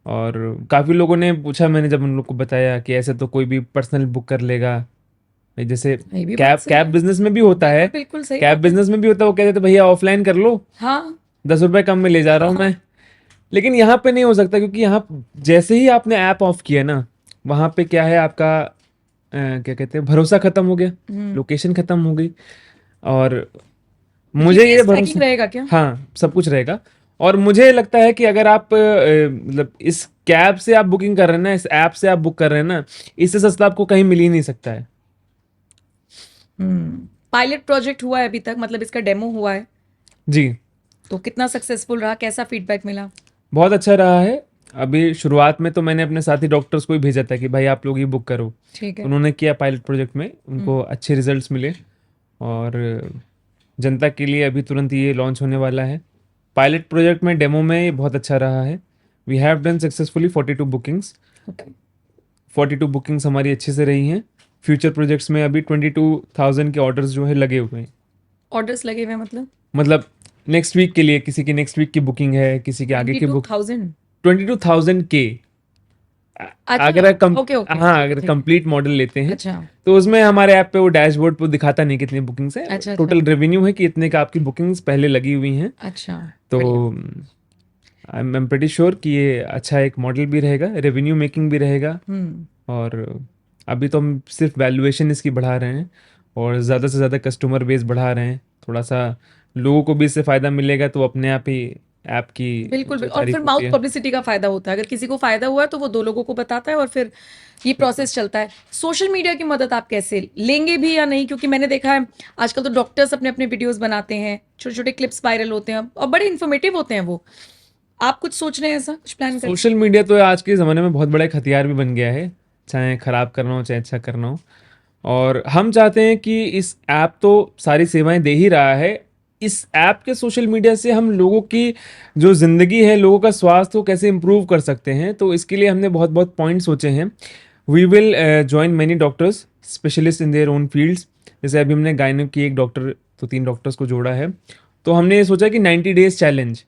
Speaker 1: और काफ़ी लोगों ने पूछा, मैंने जब उन लोग को बताया कि ऐसे तो कोई भी पर्सनल बुक कर लेगा, जैसे
Speaker 2: ये भी बात
Speaker 1: कैब
Speaker 2: सही है।
Speaker 1: बिजनेस में भी होता है,
Speaker 2: बिल्कुल सही
Speaker 1: कैब
Speaker 2: बात है।
Speaker 1: बिजनेस में भी होता है। वो कहते थे भैया ऑफलाइन कर लो,
Speaker 2: हाँ,
Speaker 1: 10 रुपए कम में ले जा रहा हूँ मैं। लेकिन यहाँ पे नहीं हो सकता, क्योंकि यहाँ जैसे ही आपने ऐप ऑफ किया ना, वहाँ पे क्या है, आपका क्या कहते हैं, भरोसा खत्म हो गया, लोकेशन खत्म हो गई। और मुझे ये
Speaker 2: GPS
Speaker 1: भरोसा,
Speaker 2: ट्रैकिंग रहेगा क्या?
Speaker 1: हाँ सब कुछ रहेगा। और मुझे लगता है कि अगर आप मतलब इस कैब से आप बुकिंग कर रहे हैं ना, इस ऐप से आप बुक कर रहे हैं ना, इससे सस्ता आपको कहीं मिल ही नहीं सकता है।
Speaker 2: पायलट प्रोजेक्ट हुआ है अभी तक, मतलब इसका डेमो हुआ है,
Speaker 1: जी,
Speaker 2: तो कितना सक्सेसफुल रहा, कैसा फीडबैक मिला?
Speaker 1: बहुत अच्छा रहा है। अभी शुरुआत में तो मैंने अपने साथी डॉक्टर्स को ही भेजा था कि भाई आप लोग ही बुक करो।
Speaker 2: ठीक है।
Speaker 1: उन्होंने किया पायलट प्रोजेक्ट में, उनको अच्छे रिजल्ट्स मिले। और जनता के लिए अभी तुरंत ये लॉन्च होने वाला है। पायलट प्रोजेक्ट में, डेमो में ये बहुत अच्छा रहा है। We have done successfully 42 bookings.
Speaker 2: Okay.
Speaker 1: 42 bookings हमारी अच्छे से रही हैं। फ्यूचर प्रोजेक्ट्स में अभी 22,000 के ऑर्डर्स जो है लगे हुए हैं।
Speaker 2: ऑर्डर्स लगे हुए हैं
Speaker 1: मतलब नेक्स्ट वीक के लिए, किसी की नेक्स्ट वीक की बुकिंग है, किसी के आगे की बुक।
Speaker 2: 22,000?
Speaker 1: 22,000 के,
Speaker 2: अच्छा,
Speaker 1: अगर
Speaker 2: ओके ओके।
Speaker 1: हाँ, अगर
Speaker 2: ठीक।
Speaker 1: कंप्लीट मॉडल लेते हैं
Speaker 2: अच्छा
Speaker 1: तो उसमें हमारे ऐप पे वो डैशबोर्ड पे दिखाता नहीं कितनी बुकिंग्स है,
Speaker 2: अच्छा।
Speaker 1: टोटल रेवेन्यू है कि इतने का आपकी बुकिंग्स पहले लगी हुई हैं।
Speaker 2: अच्छा,
Speaker 1: तो
Speaker 2: बढ़िया।
Speaker 1: आई एम प्रेटी श्योर कि ये अच्छा एक मॉडल भी रहेगा, रेवेन्यू मेकिंग भी रहेगा। और अभी तो हम सिर्फ वैल्यूएशन इसकी बढ़ा रहे हैं और ज़्यादा से ज़्यादा कस्टमर बेस बढ़ा रहे हैं। थोड़ा सा लोगों को भी इससे फ़ायदा मिलेगा तो अपने आप ही ऐप की
Speaker 2: बिल्कुल
Speaker 1: जो
Speaker 2: बिल्कुल। और
Speaker 1: तारीफ
Speaker 2: फिर
Speaker 1: होती
Speaker 2: माउथ
Speaker 1: है।
Speaker 2: पब्लिसिटी का फायदा होता है, अगर किसी को फायदा हुआ है तो वो 2 लोगों को बताता है और फिर ये प्रोसेस चलता है। सोशल मीडिया की मदद आप कैसे लेंगे भी या नहीं? क्योंकि मैंने देखा है आजकल तो डॉक्टर्स अपने अपने वीडियोस बनाते हैं, छोटे छोटे क्लिप्स वायरल होते हैं और बड़े इन्फॉर्मेटिव होते हैं वो। आप कुछ सोच रहे हैं, ऐसा कुछ प्लान कर?
Speaker 1: सोशल मीडिया तो आज के ज़माने में बहुत बड़ा एक हथियार भी बन गया है, चाहे ख़राब करना हो चाहे अच्छा करना हो। और हम चाहते हैं कि इस ऐप तो सारी सेवाएं दे ही रहा है, इस ऐप के सोशल मीडिया से हम लोगों की जो ज़िंदगी है, लोगों का स्वास्थ्य को कैसे इम्प्रूव कर सकते हैं। तो इसके लिए हमने बहुत बहुत पॉइंट सोचे हैं। We will join many doctors specialist in their own fields. जैसे अभी हमने गायनो की एक डॉक्टर, तो 3 डॉक्टर्स को जोड़ा है। तो हमने ये सोचा कि 90 डेज चैलेंज,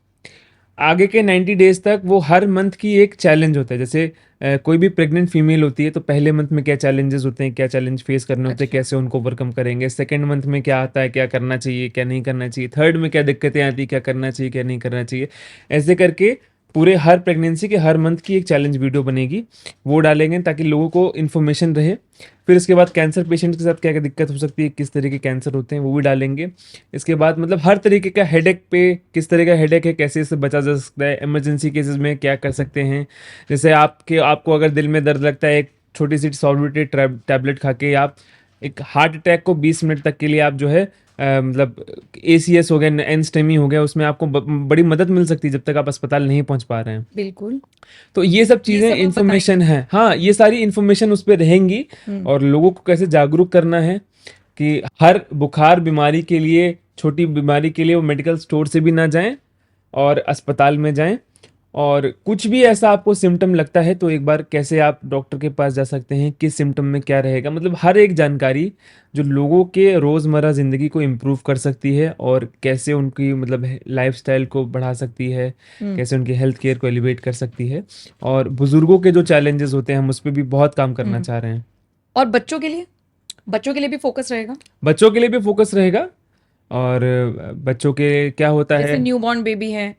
Speaker 1: आगे के 90 डेज तक वो हर मंथ की एक चैलेंज होता है। जैसे कोई भी प्रेग्नेंट फीमेल होती है तो पहले मंथ में क्या चैलेंजेस होते हैं, क्या चैलेंज फेस करने होते हैं,
Speaker 2: अच्छा।
Speaker 1: कैसे उनको ओवरकम करेंगे। सेकंड मंथ में क्या आता है, क्या करना चाहिए, क्या नहीं करना चाहिए। थर्ड में क्या दिक्कतें आती है, क्या करना चाहिए, क्या नहीं करना चाहिए। ऐसे करके पूरे हर प्रेगनेंसी के हर मंथ की एक चैलेंज वीडियो बनेगी, वो डालेंगे ताकि लोगों को इन्फॉर्मेशन रहे। फिर इसके बाद कैंसर पेशेंट के साथ क्या क्या दिक्कत हो सकती है, किस तरह के कैंसर होते हैं, वो भी डालेंगे। इसके बाद मतलब हर तरीके का हेडेक पे, किस तरह का हेडेक है, कैसे इससे बचा जा सकता है, इमरजेंसी केसेस में क्या कर सकते हैं। जैसे आपको अगर दिल में दर्द लगता है, एक छोटी सी सॉल्वेटेड टैबलेट खा के आप एक हार्ट अटैक को 20 मिनट तक के लिए आप जो है मतलब ACS हो गया, एनस्टेमी हो गया, उसमें आपको बड़ी मदद मिल सकती है जब तक आप अस्पताल नहीं पहुंच पा रहे हैं।
Speaker 2: बिल्कुल।
Speaker 1: तो ये सब
Speaker 2: ये
Speaker 1: चीज़ें
Speaker 2: सब आप
Speaker 1: इंफॉर्मेशन
Speaker 2: बताएंगे।
Speaker 1: है, हाँ ये सारी इंफॉर्मेशन उस पर रहेंगी।
Speaker 2: हम्म।
Speaker 1: और लोगों को कैसे जागरूक करना है कि हर बुखार बीमारी के लिए, छोटी बीमारी के लिए वो मेडिकल स्टोर से भी ना जाएं और अस्पताल में जाएं। और कुछ भी ऐसा आपको सिम्टम लगता है तो एक बार कैसे आप डॉक्टर के पास जा सकते हैं, किस सिम्टम में क्या रहेगा, मतलब हर एक जानकारी जो लोगों के रोज़मर्रा ज़िंदगी को इम्प्रूव कर सकती है और कैसे उनकी मतलब लाइफस्टाइल को बढ़ा सकती है,
Speaker 2: हम्म।
Speaker 1: कैसे उनकी हेल्थ केयर को एलिवेट कर सकती है। और बुजुर्गों के जो चैलेंजेस होते हैं हम उस पर भी बहुत काम करना चाह रहे हैं।
Speaker 2: और बच्चों के लिए भी फोकस रहेगा।
Speaker 1: बच्चों के लिए भी फोकस रहेगा। और बच्चों के क्या होता
Speaker 2: जैसे
Speaker 1: है,
Speaker 2: न्यूबॉर्न बेबी है,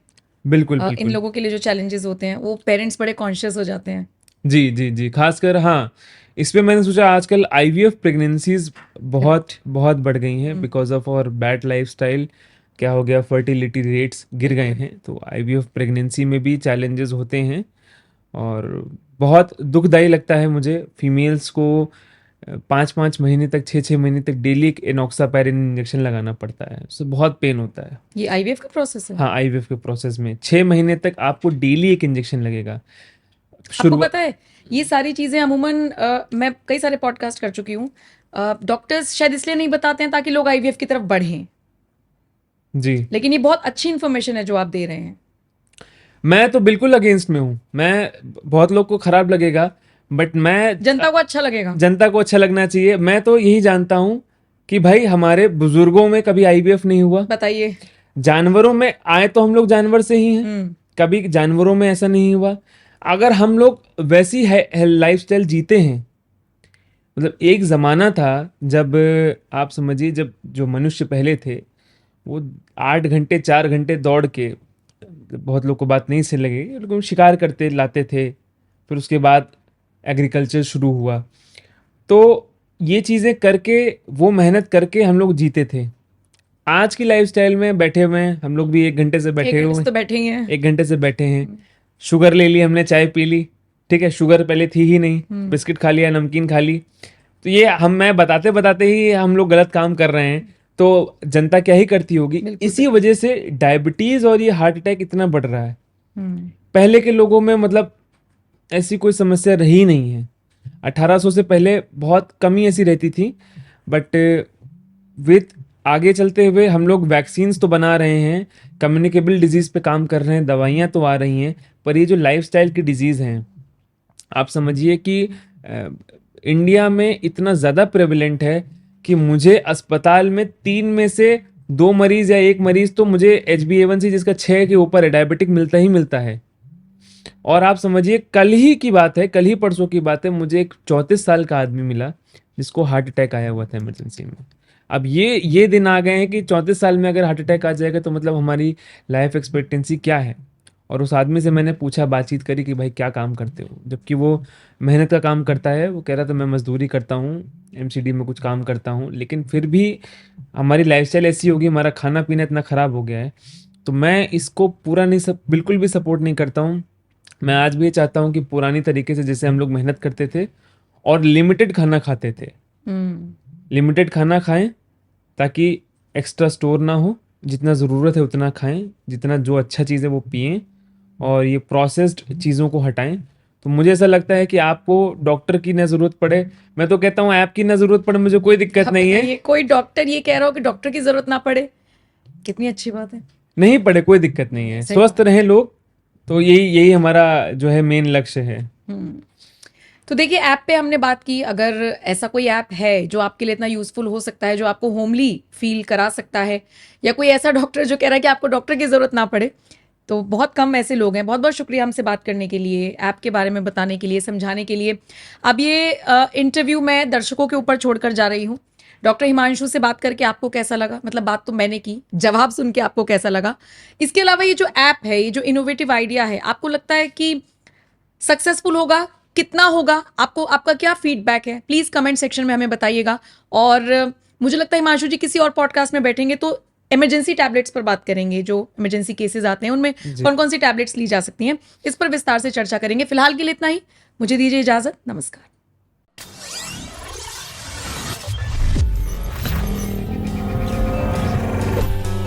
Speaker 1: बिल्कुल
Speaker 2: इन
Speaker 1: बिल्कुल।
Speaker 2: लोगों के लिए जो चैलेंजेस होते हैं वो पेरेंट्स बड़े कॉन्शियस हो जाते हैं।
Speaker 1: जी जी जी, खासकर हाँ, इस पे मैंने सोचा आजकल IVF प्रेगनेंसीज बहुत
Speaker 2: करेक्ट।
Speaker 1: बहुत बढ़ गई हैं बिकॉज ऑफ और बैड लाइफस्टाइल। क्या हो गया, फर्टिलिटी रेट्स गिर गए
Speaker 2: बिल्कुल।
Speaker 1: हैं, तो IVF प्रेगनेंसी में भी चैलेंजेस होते हैं। और बहुत दुखदाई लगता है मुझे फीमेल्स को 5 5 महीने तक, 6 6 महीने तक डेली एक एनॉक्सापैरिन इंजेक्शन लगाना पड़ता है, उससे बहुत पेन होता है।
Speaker 2: ये आईवीएफ का प्रोसेस है।
Speaker 1: हाँ, IVF के प्रोसेस में 6 महीने तक आपको डेली एक इंजेक्शन लगेगा।
Speaker 2: आपको
Speaker 1: शुरुआत।
Speaker 2: पता है ये सारी चीजें अमूमन मैं कई सारे पॉडकास्ट कर चुकी हूँ। डॉक्टर्स शायद इसलिए नहीं बताते हैं ताकि लोग आईवीएफ की तरफ बढ़ें,
Speaker 1: जी,
Speaker 2: लेकिन ये बहुत अच्छी इन्फॉर्मेशन है जो आप दे रहे हैं।
Speaker 1: मैं तो बिल्कुल अगेंस्ट में हूँ। मैं, बहुत लोग को खराब लगेगा बट मैं,
Speaker 2: जनता को अच्छा लगेगा।
Speaker 1: जनता को अच्छा लगना चाहिए। मैं तो यही जानता हूँ कि भाई हमारे बुजुर्गों में कभी IVF नहीं हुआ।
Speaker 2: बताइए।
Speaker 1: जानवरों में आए तो हम लोग जानवर से ही हैं,
Speaker 2: हम्म।
Speaker 1: कभी जानवरों में ऐसा नहीं हुआ। अगर हम लोग वैसी लाइफस्टाइल जीते हैं, मतलब एक ज़माना था जब, आप समझिए, जब जो मनुष्य पहले थे वो 8 घंटे 4 घंटे दौड़ के, बहुत लोग को बात नहीं से लगेगी लेकिन शिकार करते लाते थे। फिर उसके बाद एग्रीकल्चर शुरू हुआ, तो ये चीज़ें करके, वो मेहनत करके हम लोग जीते थे। आज की लाइफस्टाइल में बैठे हुए हैं हम लोग भी, 1 घंटे से
Speaker 2: एक
Speaker 1: बैठे
Speaker 2: घंटे
Speaker 1: हुए
Speaker 2: से
Speaker 1: हैं,
Speaker 2: तो बैठे ही हैं।
Speaker 1: 1 घंटे से बैठे हैं। शुगर ले ली हमने, चाय पी ली, ठीक है, शुगर पहले थी ही नहीं, बिस्किट खा लिया, नमकीन खा ली। तो ये मैं बताते बताते ही हम लोग गलत काम कर रहे हैं, तो जनता क्या ही करती होगी।
Speaker 2: बिल्कुल
Speaker 1: इसी वजह से डायबिटीज और ये हार्ट अटैक इतना बढ़ रहा है।
Speaker 2: हम्म।
Speaker 1: पहले के लोगों में मतलब ऐसी कोई समस्या रही नहीं है। 1800 से पहले बहुत कमी ऐसी रहती थी, बट विथ आगे चलते हुए हम लोग वैक्सीन्स तो बना रहे हैं, कम्युनिकेबल डिजीज पे काम कर रहे हैं, दवाइयाँ तो आ रही हैं, पर ये जो लाइफस्टाइल की डिजीज हैं, आप समझिए कि इंडिया में इतना ज़्यादा प्रेवलेंट है कि मुझे अस्पताल में 3 में से 2 मरीज या 1 मरीज तो मुझे HbA1c जिसका 6 के ऊपर है, डायबिटिक, मिलता ही मिलता है। और आप समझिए कल ही की बात है, कल ही परसों की बात है, मुझे एक 34 साल का आदमी मिला जिसको हार्ट अटैक आया हुआ था इमरजेंसी में। अब ये दिन आ गए हैं कि 34 साल में अगर हार्ट अटैक आ जाएगा तो मतलब हमारी लाइफ एक्सपेक्टेंसी क्या है। और उस आदमी से मैंने पूछा, बातचीत करी कि भाई क्या काम करते हो, जबकि वो मेहनत का काम करता है। वो कह रहा था मैं मजदूरी करता हूँ, MCD में कुछ काम करता हूँ, लेकिन फिर भी हमारी लाइफस्टाइल ऐसी होगी, हमारा खाना पीना इतना ख़राब हो गया है। तो मैं इसको पूरा नहीं, सब बिल्कुल भी सपोर्ट नहीं करता हूँ। मैं आज भी ये चाहता हूँ कि पुरानी तरीके से जैसे हम लोग मेहनत करते थे और लिमिटेड खाना खाते थे,
Speaker 2: हम्म।
Speaker 1: लिमिटेड खाना खाएं ताकि एक्स्ट्रा स्टोर ना हो, जितना ज़रूरत है उतना खाएं, जितना जो अच्छा चीज़ है वो पिएं, और ये प्रोसेस्ड चीज़ों को हटाएं। तो मुझे ऐसा लगता है कि आपको डॉक्टर की ना ज़रूरत पड़े, मैं तो कहता हूँ ऐप की ना ज़रूरत पड़े, मुझे कोई दिक्कत
Speaker 2: आप
Speaker 1: नहीं है।
Speaker 2: बताइए, कोई डॉक्टर ये कह रहा हो कि डॉक्टर की जरूरत ना पड़े, कितनी अच्छी बात है।
Speaker 1: नहीं पड़े, कोई दिक्कत नहीं है,
Speaker 2: सही
Speaker 1: स्वस्थ
Speaker 2: बात।
Speaker 1: रहें लोग। तो यही यही हमारा जो है मेन लक्ष्य है।
Speaker 2: हम्म। तो देखिए, ऐप पे हमने बात की। अगर ऐसा कोई ऐप है जो आपके लिए इतना यूजफुल हो सकता है, जो आपको होमली फील करा सकता है, या कोई ऐसा डॉक्टर जो कह रहा है कि आपको डॉक्टर की जरूरत ना पड़े, तो बहुत कम ऐसे लोग हैं। बहुत बहुत शुक्रिया हमसे बात करने के लिए, ऐप के बारे में बताने के लिए, समझाने के लिए। अब ये इंटरव्यू मैं दर्शकों के ऊपर छोड़कर जा रही हूँ। डॉक्टर हिमांशु से बात करके आपको कैसा लगा? मतलब बात तो मैंने की, जवाब सुन के आपको कैसा लगा? इसके अलावा ये जो ऐप है, ये जो इनोवेटिव आइडिया है, आपको लगता है कि सक्सेसफुल होगा? कितना होगा? आपको आपका क्या फीडबैक है? प्लीज कमेंट सेक्शन में हमें बताइएगा। और मुझे लगता है हिमांशु जी किसी और पॉडकास्ट में बैठेंगे तो इमरजेंसी टैबलेट्स पर बात करेंगे। जो इमरजेंसी केसेस आते हैं उनमें
Speaker 1: जी।
Speaker 2: कौन कौन सी टैबलेट्स ली जा सकती हैं, इस पर विस्तार से चर्चा करेंगे। फिलहाल के लिए इतना ही, मुझे दीजिए इजाजत। नमस्कार।